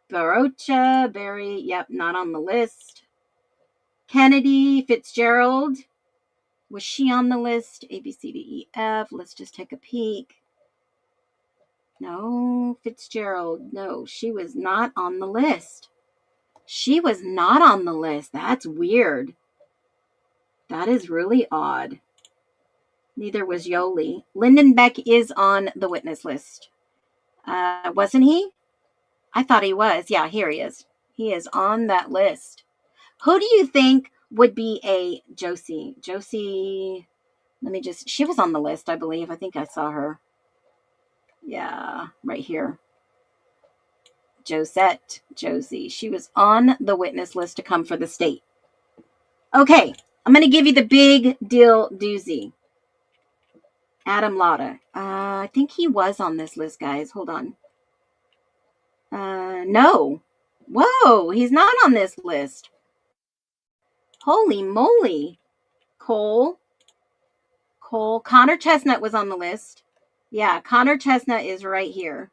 Barocha, Barry. Yep, not on the list. Kennedy, Fitzgerald. Was she on the list? A, B, C, D, E, F. Let's just take a peek. No, Fitzgerald. No, she was not on the list. She was not on the list. That's weird. That is really odd. Neither was Yoli. Lyndon Beck is on the witness list. Wasn't he? I thought he was. Yeah, here he is. He is on that list. Who do you think would be a Josie? Josie, let me just, she was on the list, I believe. I think I saw her. Yeah, right here. Josette Josie. She was on the witness list to come for the state. Okay, I'm going to give you the big deal doozy. Adam Lotta. I think he was on this list, guys. Hold on. No. Whoa, he's not on this list. Holy moly. Cole. Connor Chestnut was on the list. Yeah, Connor Chestnut is right here.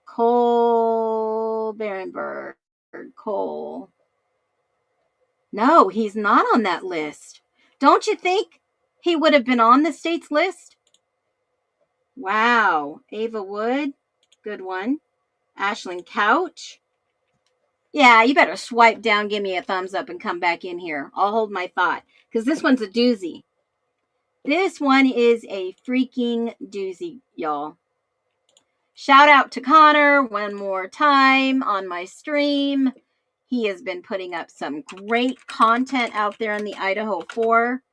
Cole Berenberg. Cole. No, he's not on that list. Don't you think he would have been on the state's list? Wow. Ava Wood. Good one. Ashlyn Couch. Yeah, you better swipe down, give me a thumbs up, and come back in here. I'll hold my thought, because this one's a doozy. This one is a freaking doozy, y'all. Shout out to Connor one more time on my stream. He has been putting up some great content out there in the Idaho 4.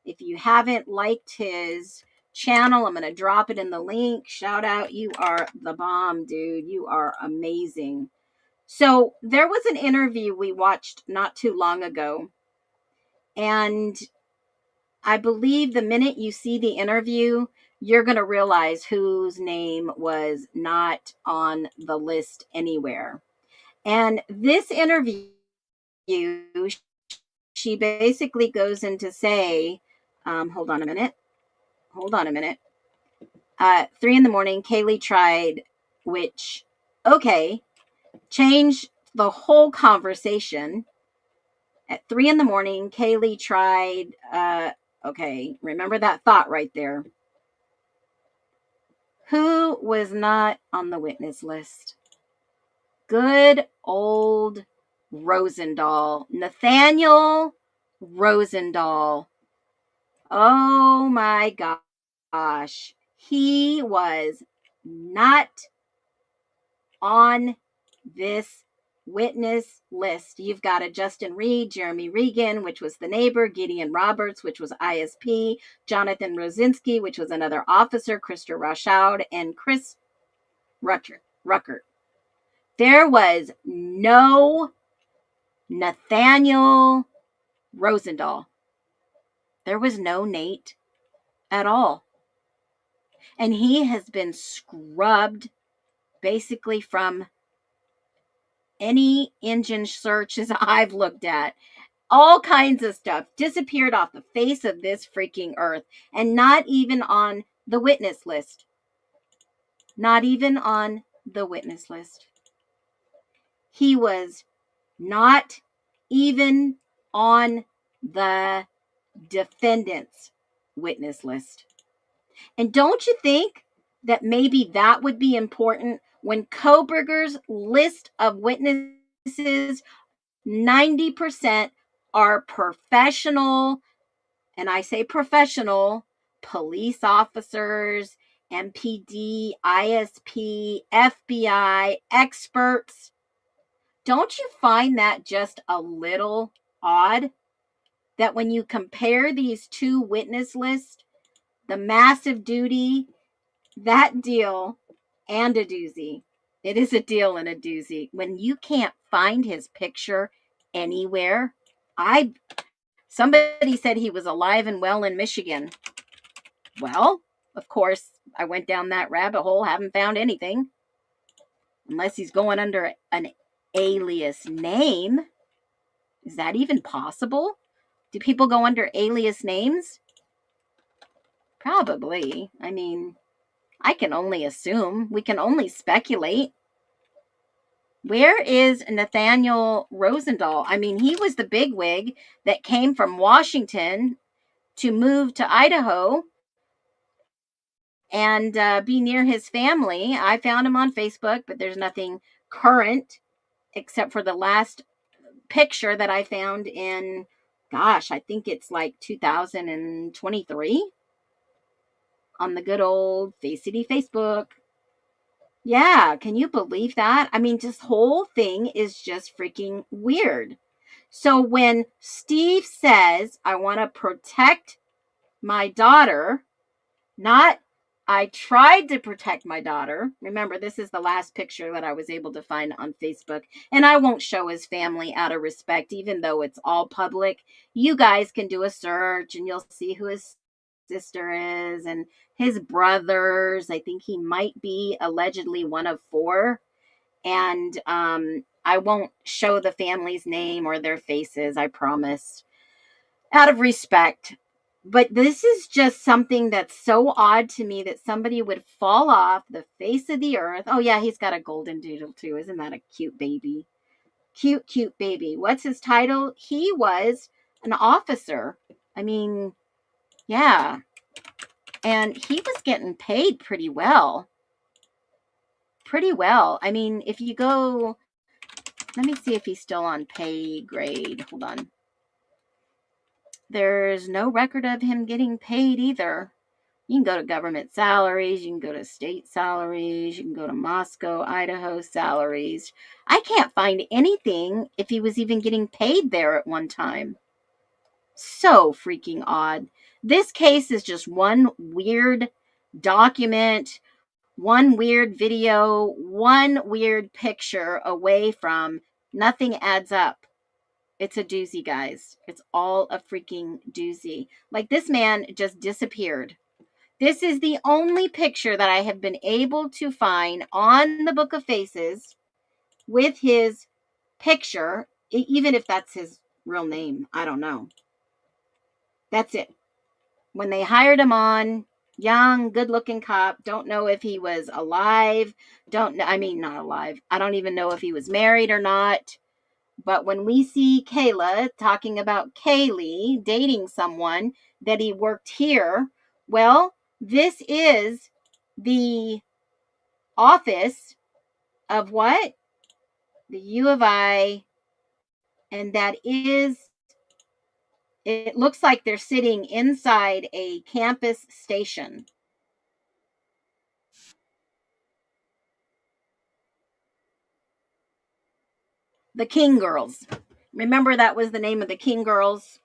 If you haven't liked his channel, I'm going to drop it in the link. Shout out. You are the bomb, dude. You are amazing. So there was an interview we watched not too long ago. And I believe the minute you see the interview, you're going to realize whose name was not on the list anywhere. And this interview, she basically goes into say, hold on a minute. 3 a.m, Kaylee tried, which, okay, changed the whole conversation. At 3 a.m, Kaylee tried, okay, remember that thought right there. Who was not on the witness list? Good old Rosendall. Nathaniel Rosendall. Oh my gosh. He was not on this witness list. You've got a Justin Reed, Jeremy Regan, which was the neighbor, Gideon Roberts, which was ISP, Jonathan Rosinski, which was another officer, Krista Rashaud, and Chris Ruckert. There was no Nathaniel Rosendall. There was no Nate at all. And he has been scrubbed basically from any engine searches I've looked at. All kinds of stuff disappeared off the face of this freaking earth, and not even on the witness list. Not even on the witness list. He was not even on the defendant's witness list. And don't you think that maybe that would be important when Kohberger's list of witnesses, 90% are professional, and I say professional, police officers, MPD, ISP, FBI, experts. Don't you find that just a little odd? That when you compare these two witness lists, the massive duty, that deal, and a doozy. It is a deal and a doozy. When you can't find his picture anywhere, somebody said he was alive and well in Michigan. Well, of course, I went down that rabbit hole, haven't found anything. Unless he's going under an alias name. Is that even possible? Do people go under alias names? Probably. I mean, I can only assume. We can only speculate. Where is Nathaniel Rosendall? I mean, he was the bigwig that came from Washington to move to Idaho and be near his family. I found him on Facebook, but there's nothing current except for the last picture that I found in, gosh, I think it's like 2023 on the good old Facey Facebook. Yeah, can you believe that? I mean, this whole thing is just freaking weird. So when Steve says, I want to protect my daughter, not I tried to protect my daughter. Remember, this is the last picture that I was able to find on Facebook. And I won't show his family out of respect, even though it's all public. You guys can do a search and you'll see who his sister is and his brothers. I think he might be allegedly one of 4. And I won't show the family's name or their faces, I promise, out of respect. But this is just something that's so odd to me that somebody would fall off the face of the earth. Oh, yeah, he's got a golden doodle, too. Isn't that a cute baby? Cute, cute baby. What's his title? He was an officer. I mean, yeah. And he was getting paid pretty well. Pretty well. I mean, if you go, let me see if he's still on pay grade. Hold on. There's no record of him getting paid either. You can go to government salaries. You can go to state salaries. You can go to Moscow, Idaho salaries. I can't find anything if he was even getting paid there at one time. So freaking odd. This case is just one weird document, one weird video, one weird picture away from nothing adds up. It's a doozy, guys. It's all a freaking doozy. Like, this man just disappeared. This is the only picture that I have been able to find on the Book of Faces with his picture, even if that's his real name. I don't know. That's it. When they hired him on, young, good-looking cop, don't know if he was alive, not alive. I don't even know if he was married or not. But when we see Kayla talking about Kaylee dating someone that he worked here, well, this is the office of what? The U of I. And that is, it looks like they're sitting inside a campus station. The King Girls. Remember that was the name of the King Girls?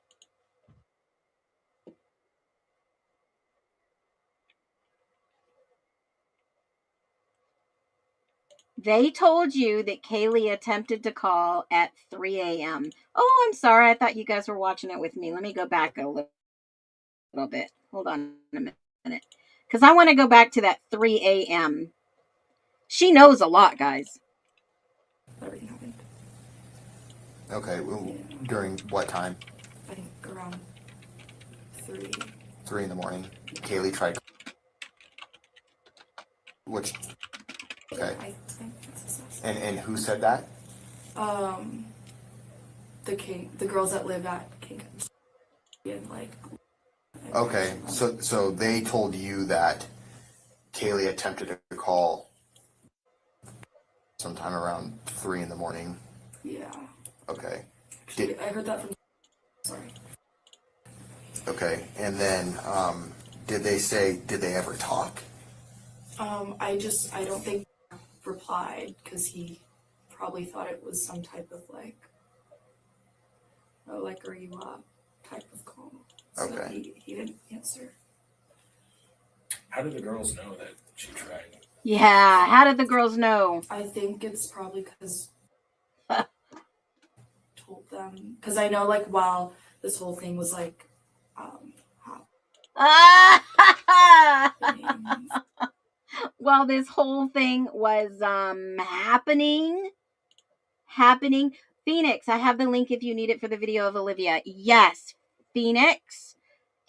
They told you that Kaylee attempted to call at 3 a.m. Oh, I'm sorry. I thought you guys were watching it with me. Let me go back a little bit. Hold on a minute. Because I want to go back to that 3 a.m. She knows a lot, guys. Everything happened. Okay, well, during what time? I think around 3. 3 in the morning. Kaylee tried. Which? Okay. I think that's his last And who said that? the girls that live at King and like. Okay, so they told you that Kaylee attempted to call sometime around 3 in the morning. Yeah. Okay. I heard that from. Sorry. Okay, and then did they ever talk? I don't think he replied because he probably thought it was some type of like, oh, like, are you up type of call. So Okay. he didn't answer. How did the girls know that she tried? Yeah, how did the girls know? I think it's probably because told them, because I know like while this whole thing was like happening. While this whole thing was happening, Phoenix, I have the link if you need it for the video of Olivia. Yes, Phoenix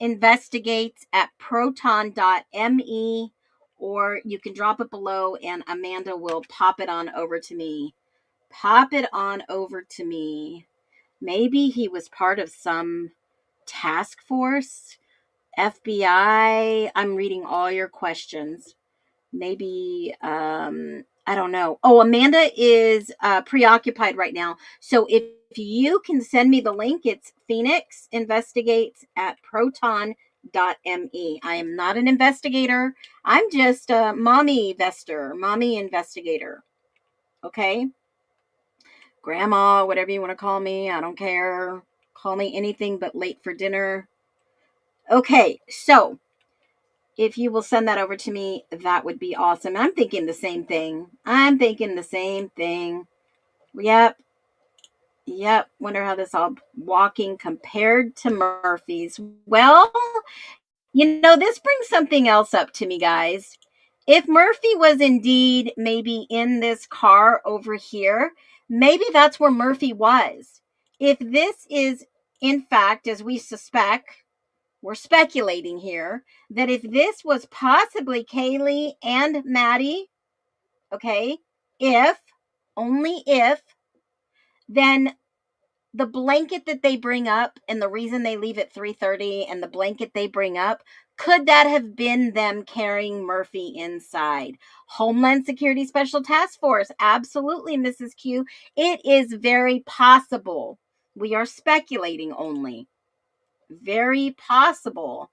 investigates at proton.me, or you can drop it below and Amanda will pop it on over to me. Maybe he was part of some task force, FBI. I'm reading all your questions. Maybe, I don't know. Oh, Amanda is preoccupied right now. So if you can send me the link, it's Phoenix Investigates at proton.me. I am not an investigator. I'm just a mommy investigator. Okay? Grandma, whatever you want to call me. I don't care. Call me anything but late for dinner. Okay, so if you will send that over to me, that would be awesome. I'm thinking the same thing. Yep. Wonder how this all walking compared to Murphy's. Well, this brings something else up to me, guys. If Murphy was indeed maybe in this car over here, maybe that's where Murphy was. If this is, in fact, as we suspect, we're speculating here, that if this was possibly Kaylee and Maddie, okay, only if, then the blanket that they bring up and the reason they leave at 3:30 and the blanket they bring up, could that have been them carrying Murphy inside? Homeland Security Special Task Force. Absolutely, Mrs. Q. It is very possible. We are speculating only. Very possible.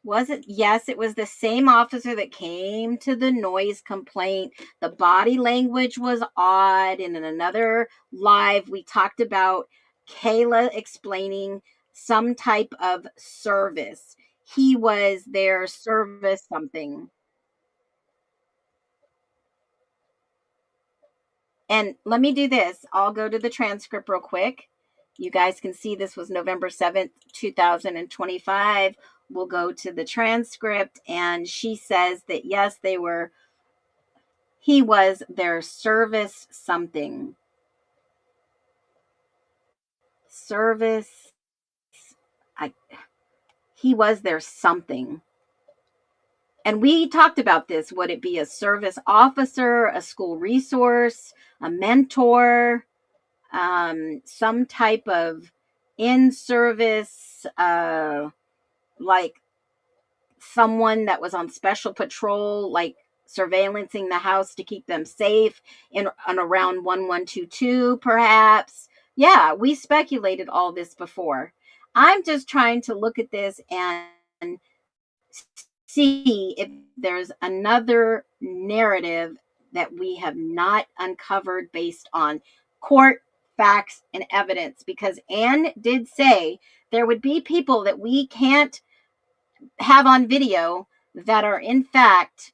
Was it? Yes, it was the same officer that came to the noise complaint. The body language was odd. And in another live, we talked about Kayla explaining some type of service. He was their service something. And let me do this. I'll go to the transcript real quick. You guys can see this was November 7th, 2025. We'll go to the transcript, and she says that yes, he was their service something. He was their something. And we talked about this. Would it be a service officer, a school resource, a mentor, some type of in-service, like someone that was on special patrol, like surveillancing the house to keep them safe in and around 1122, perhaps. Yeah, we speculated all this before. I'm just trying to look at this and see if there's another narrative that we have not uncovered based on court facts and evidence, because Anne did say there would be people that we can't have on video that are in fact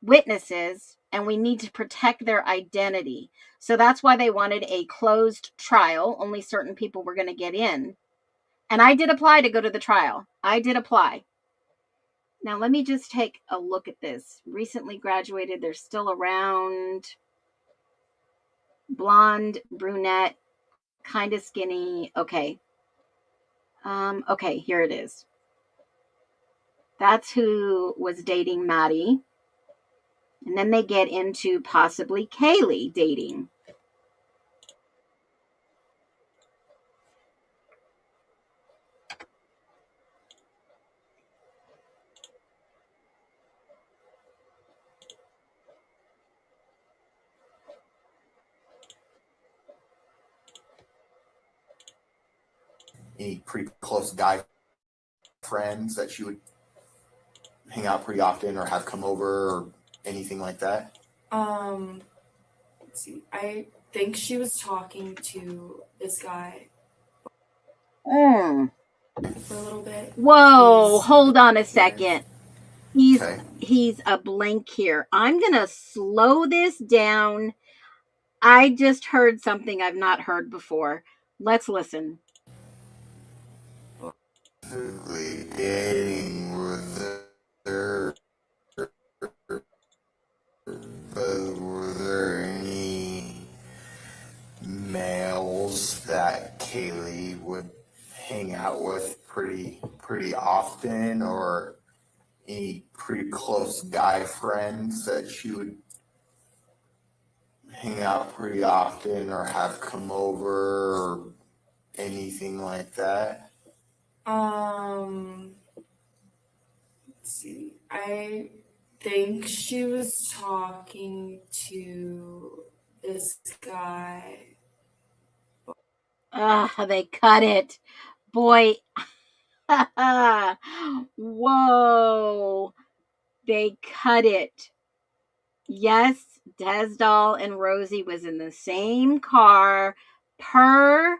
witnesses, and we need to protect their identity. So that's why they wanted a closed trial. Only certain people were going to get in. And I did apply to go to the trial. I did apply. Now, let me just take a look at this. Recently graduated. They're still around. Blonde, brunette, kind of skinny. Okay. Okay, here it is. That's who was dating Maddie. And then they get into possibly Kaylee dating. Any pretty close guy friends that she would hang out pretty often or have come over or anything like that? Let's see. I think she was talking to this guy for a little bit. Whoa, hold on a second. Okay. He's a blank here. I'm going to slow this down. I just heard something I've not heard before. Let's listen. Dating with her, but were there any males that Kaylee would hang out with pretty often, or any pretty close guy friends that she would hang out pretty often or have come over or anything like that? Let's see. I think she was talking to this guy. They cut it. Boy. Whoa. They cut it. Yes, Desdall and Rosie was in the same car per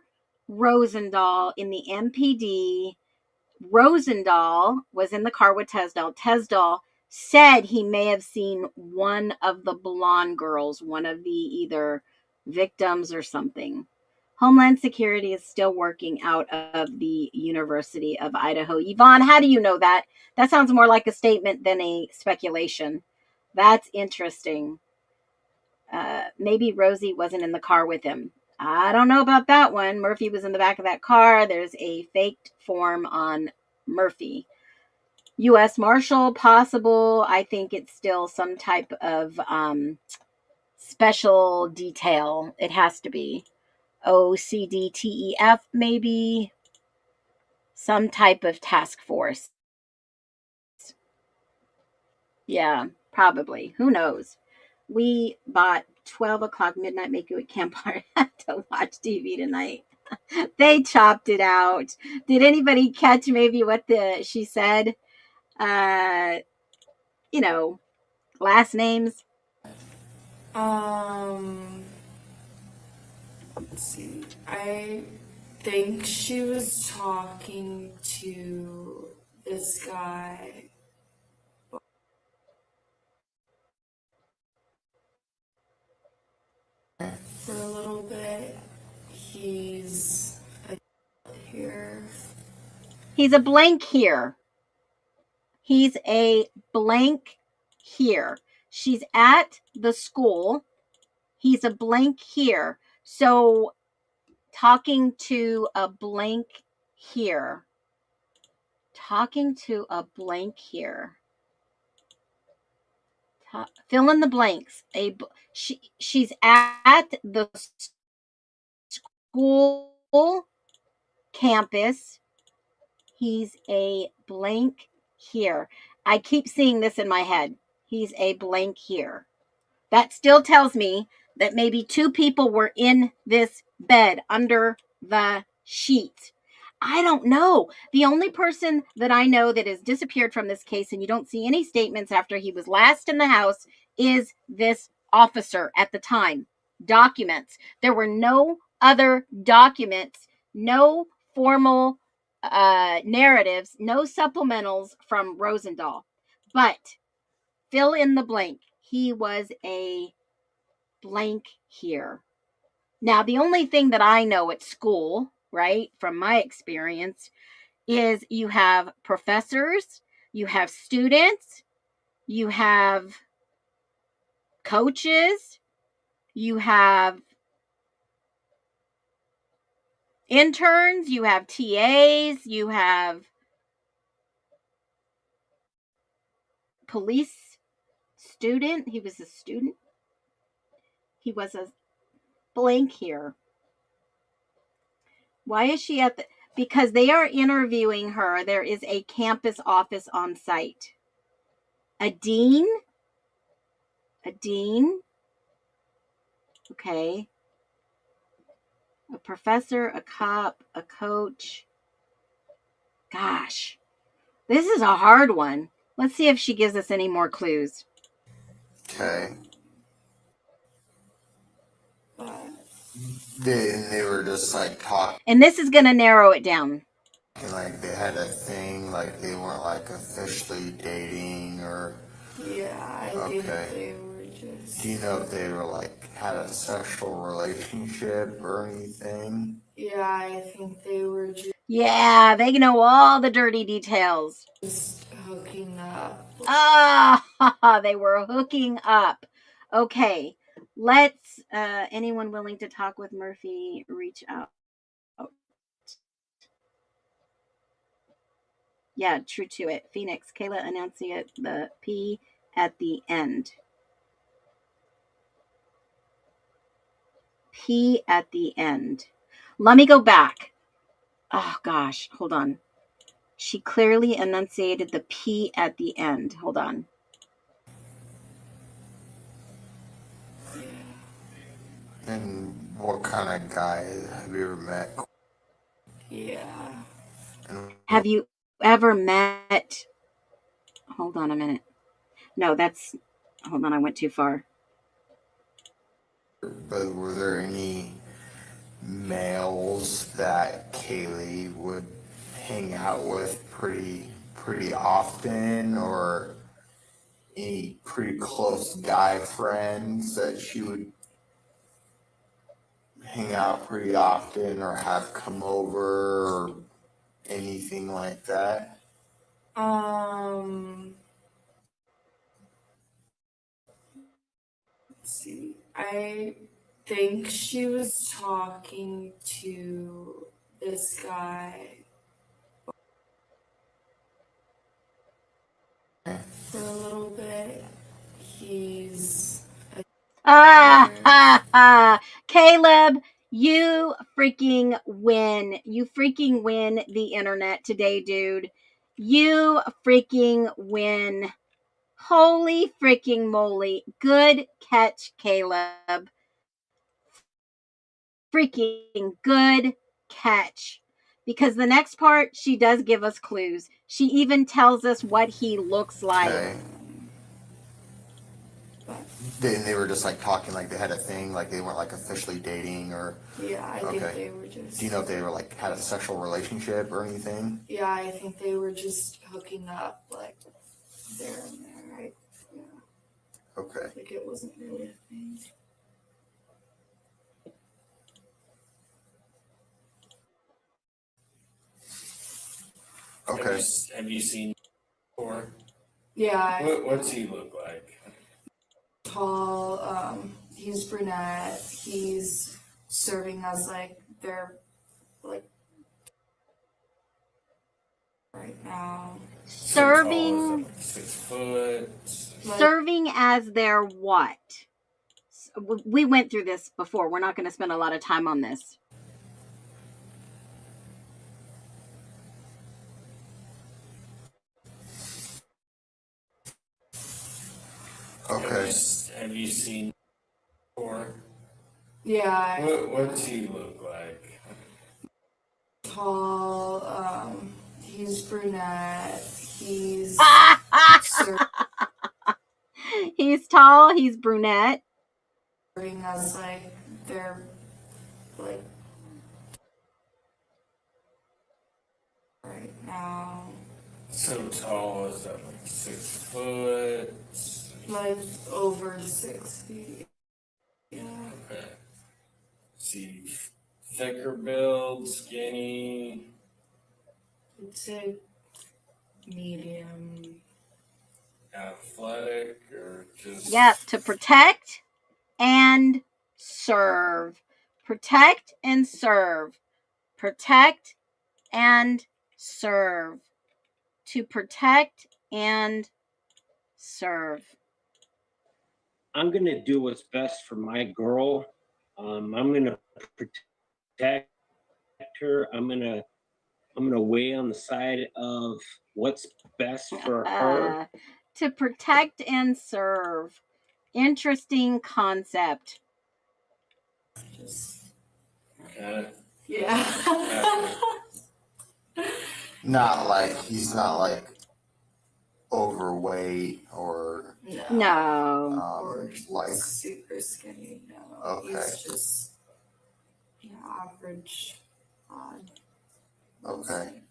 Rosendall in the MPD. Rosendall was in the car with Tesdall. Tesdall said he may have seen one of the blonde girls, one of the either victims or something. Homeland Security is still working out of the University of Idaho. Yvonne, how do you know that? That sounds more like a statement than a speculation. That's interesting. Maybe Rosie wasn't in the car with him. I don't know about that one. Murphy was in the back of that car. There's a faked form on Murphy. U.S. Marshal, possible. I think it's still some type of special detail. It has to be. OCDTEF, maybe. Some type of task force. Yeah, probably. Who knows? We bought 12 o'clock midnight make it campfire to watch TV tonight. They chopped it out. Did anybody catch maybe what she said? Uh, last names. Let's see. I think she was talking to this guy. For a little bit. He's here. He's a blank here. He's a blank here. She's at the school. He's a blank here. So talking to a blank here. Talking to a blank here. Fill in the blanks. She's at the school campus. He's a blank here. I keep seeing this in my head. He's a blank here. That still tells me that maybe two people were in this bed under the sheet. I don't know. The only person that I know that has disappeared from this case, and you don't see any statements after he was last in the house, is this officer at the time. Documents. There were no other documents, no formal narratives, no supplementals from Rosendall. But fill in the blank. He was a blank here. Now, the only thing that I know at school, right, from my experience, is you have professors, you have students, you have coaches, you have interns, you have TAs, you have police student. He was a student. He was a blank here. Why is she at the... Because they are interviewing her. There is a campus office on site. A dean? A dean? Okay. A professor, a cop, a coach. Gosh. This is a hard one. Let's see if she gives us any more clues. Okay. They were just like talking. And this is going to narrow it down. like they had a thing, like they weren't like officially dating or. Yeah, I think they were just. Do you know if they were like had a sexual relationship or anything? Yeah, I think they were Yeah, they know all the dirty details. just hooking up. Ah, they were hooking up. Okay, let's, anyone willing to talk with Murphy, reach out. Yeah, true to it. Phoenix, Kayla announcing it, the P at the end. P at the end. Let me go back. Oh, gosh, hold on. She clearly enunciated the P at the end. Hold on. And what kind of guy have you ever met? Yeah. Have you ever met? Hold on a minute. No, that's. Hold on, I went too far. But were there any males that Kaylee would hang out with pretty often, or any pretty close guy friends that she would hang out pretty often or have come over or anything like that? Let's see. I think she was talking to this guy for a little bit. He's Caleb, you freaking win. You freaking win the internet today, dude. You freaking win. Holy freaking moly. Good catch, Caleb. Freaking good catch. Because the next part, she does give us clues. She even tells us what he looks like. Okay. They were just like talking, like they had a thing, like they weren't like officially dating or. Yeah, I think they were just. Do you know if they were like had a sexual relationship or anything? Yeah, I think they were just hooking up like there and there, right? Yeah. Okay. Like it wasn't really a thing. Okay. Have you seen before? Yeah. What's he look like? Tall, he's brunette. He's serving as like their like right now. Serving. 6 foot. Serving as their what? We went through this before. We're not going to spend a lot of time on this. Okay. Have you seen before? Yeah. What's he look like? Tall, he's brunette. He's He's tall, he's brunette. serving as like their like right now. So tall, is that like 6 foot? Like over 6 feet. Yeah. Okay. Is he thicker build, skinny? I'd say medium. Athletic, or just. Yep, to protect and serve. Protect and serve. Protect and serve. To protect and serve. I'm going to do what's best for my girl. I'm going to protect her. I'm going to weigh on the side of what's best for her. To protect and serve. Interesting concept. Okay. Yeah. Not like he's not like overweight or No. Or like. super skinny. No. Okay. He's just average odd. Okay.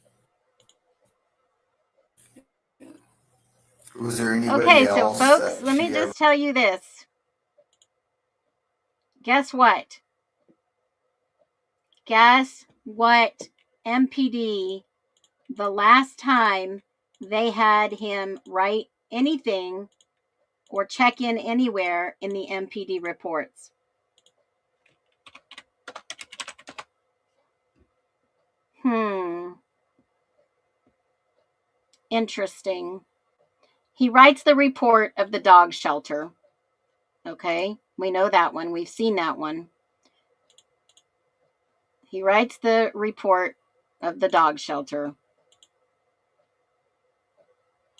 Was there anybody Okay, so else folks, that let me she just tell you this. Guess what? Guess what? MPD, the last time they had him write anything or check in anywhere in the MPD reports. Interesting. He writes the report of the dog shelter. Okay, we know that one. We've seen that one. He writes the report of the dog shelter.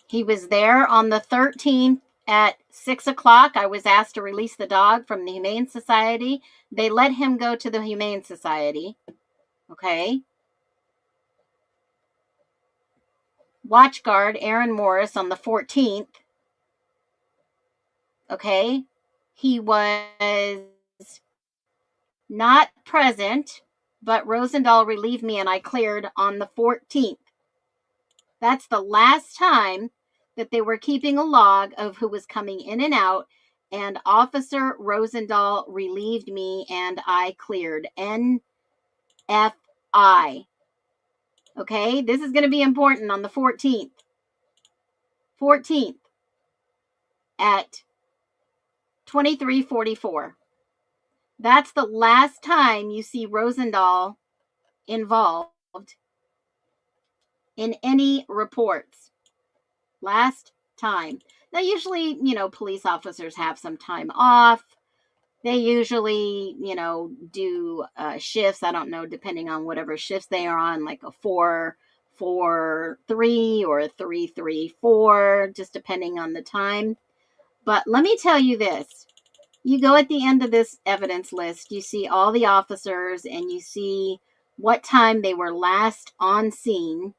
He was there on the 13th at 6 o'clock. I was asked to release the dog from the Humane Society. They let him go to the Humane Society. Okay. Watch guard Aaron Morris on the 14th. Okay. He was not present, but Rosendall relieved me and I cleared on the 14th. That's the last time that they were keeping a log of who was coming in and out, and Officer Rosendall relieved me and I cleared. NFI. Okay, this is going to be important on the 14th. 14th at 23:44. That's the last time you see Rosendall involved in any reports. Last time. Now, usually, police officers have some time off. They usually, do shifts. I don't know, depending on whatever shifts they are on, like a 4-4-3 or a 3-3-4, just depending on the time. But let me tell you this. You go at the end of this evidence list, you see all the officers and you see what time they were last on scene,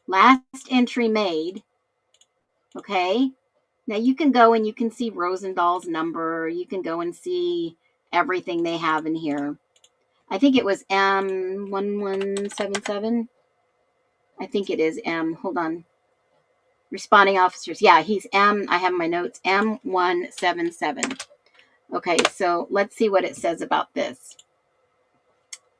last entry made. Okay. Now you can go and you can see Rosendall's number. You can go and see everything they have in here. I think it was M1177. I think it is M. Hold on. Responding officers. Yeah, he's M. I have my notes. M177. Okay, so let's see what it says about this.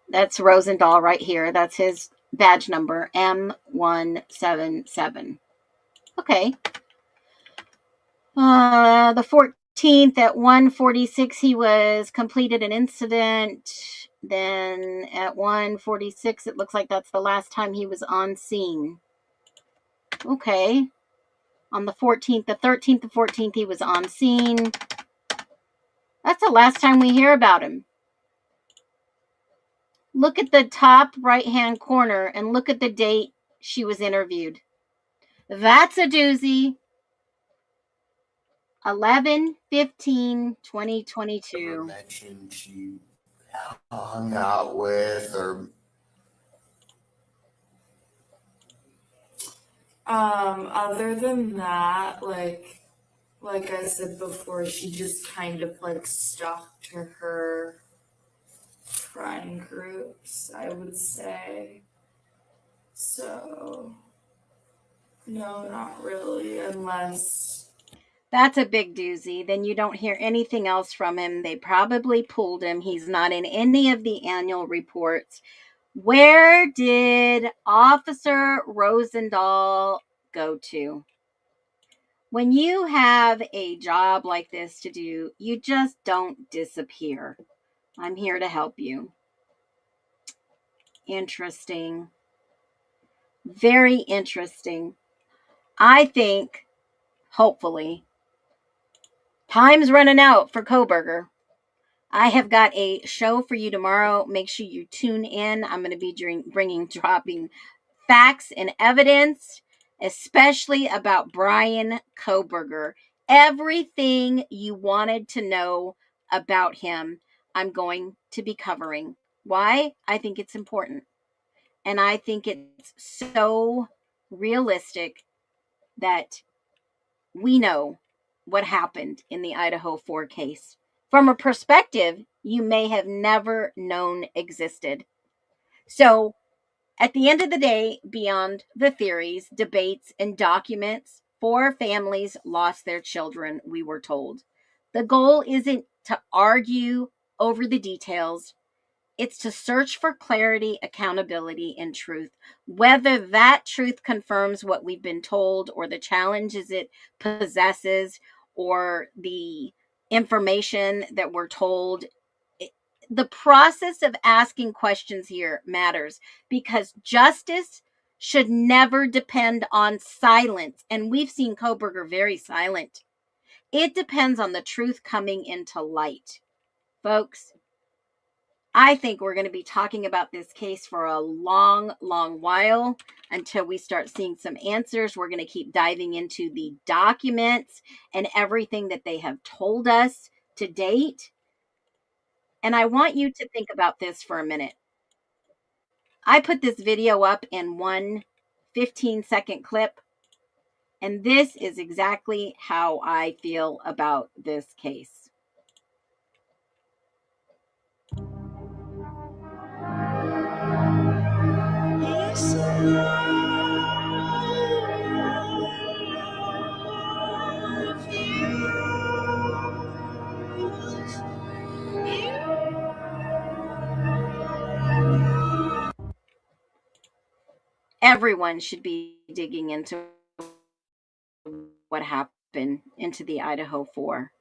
That's Rosendall right here. That's his badge number, M177. Okay. The 14th at 1:46, he was completed an incident. Then at 1:46, it looks like that's the last time he was on scene. Okay. On the 14th, the 13th, the 14th, he was on scene. That's the last time we hear about him. Look at the top right-hand corner and look at the date she was interviewed. That's a doozy. 11/15/2022. mentioned she hung out with or Other than that, like I said before, she just kind of like stuck to her friend groups, I would say. So, no, not really, unless. That's a big doozy. Then you don't hear anything else from him. They probably pulled him. He's not in any of the annual reports. Where did Officer Rosendall go to? When you have a job like this to do, you just don't disappear. I'm here to help you. Interesting. Very interesting. I think, hopefully, time's running out for Coburger. I have got a show for you tomorrow. Make sure you tune in. I'm going to be dropping facts and evidence, especially about Brian Coburger. Everything you wanted to know about him, I'm going to be covering. Why? I think it's important. And I think it's so realistic that we know what happened in the Idaho 4 case from a perspective you may have never known existed. So, at the end of the day, beyond the theories, debates, and documents, 4 families lost their children, we were told. The goal isn't to argue over the details. It's to search for clarity, accountability, and truth. Whether that truth confirms what we've been told or the challenges it possesses or the information that we're told, the process of asking questions here matters because justice should never depend on silence. And we've seen Kohberger very silent. It depends on the truth coming into light. Folks, I think we're going to be talking about this case for a long, long while until we start seeing some answers. We're going to keep diving into the documents and everything that they have told us to date. And I want you to think about this for a minute. I put this video up in one 15-second clip, and this is exactly how I feel about this case. Everyone should be digging into what happened into the Idaho 4.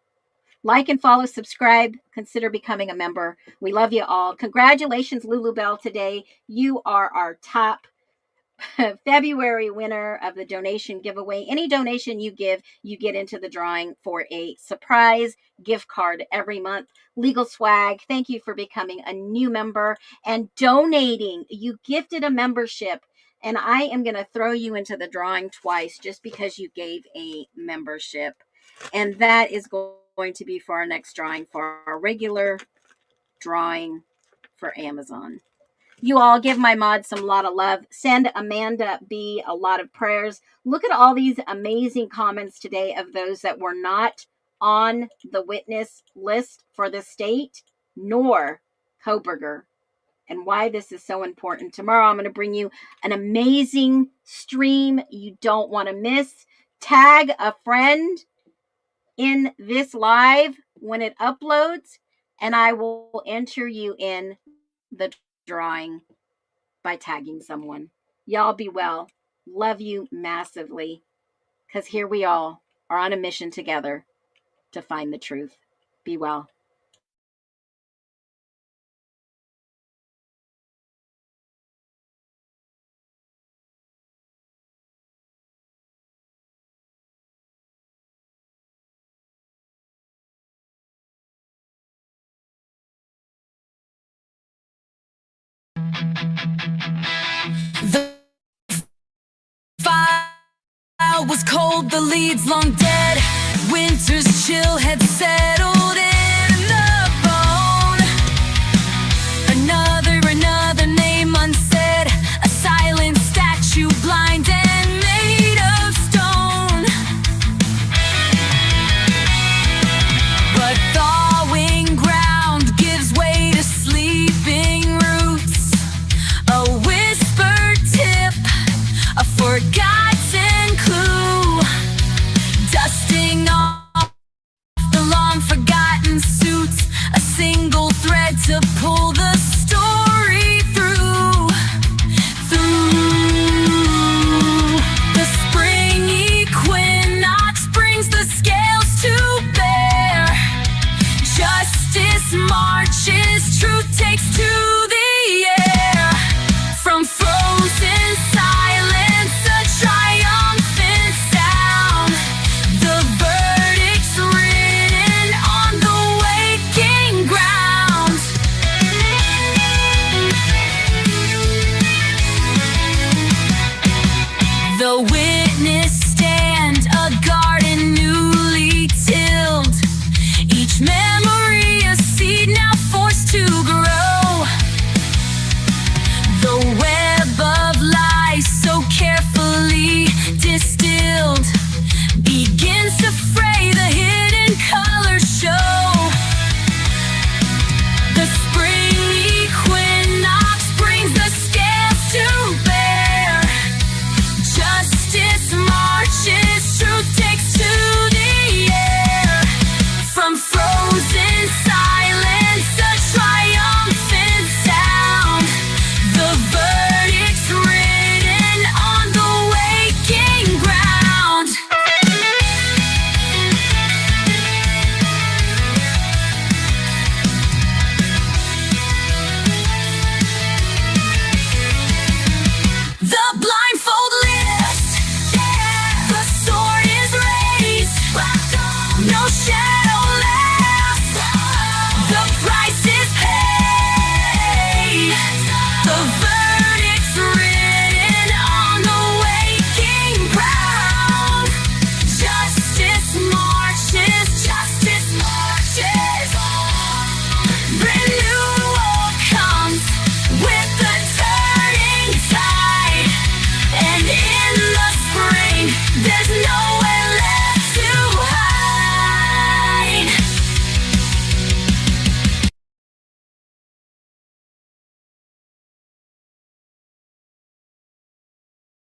Like and follow, subscribe, consider becoming a member. We love you all. Congratulations, Lulu Bell, today. You are our top February winner of the donation giveaway. Any donation you give, you get into the drawing for a surprise gift card every month. Legal Swag, thank you for becoming a new member and donating. You gifted a membership, and I am going to throw you into the drawing twice just because you gave a membership. And that is going to be for our next drawing, for our regular drawing for Amazon. You all give my mod some lot of love. Send Amanda B a lot of prayers. Look at all these amazing comments today of those that were not on the witness list for the state, nor Kohberger, and why this is so important. Tomorrow I'm going to bring you an amazing stream you don't want to miss. Tag a friend in this live when it uploads, and I will enter you in the drawing by tagging someone. Y'all be well. Love you massively, because here we all are on a mission together to find the truth. Be well. The fire was cold, the leads long dead. Winter's chill had settled in the bone. Another name unsaid, a silent statue, blind and made of stone. But thawing ground gives way to sleeping roots. A whispered tip, a forgotten clue, dusting off the long forgotten suits, a single thread to pull the story through. The spring equinox brings the scales to bear. Justice marks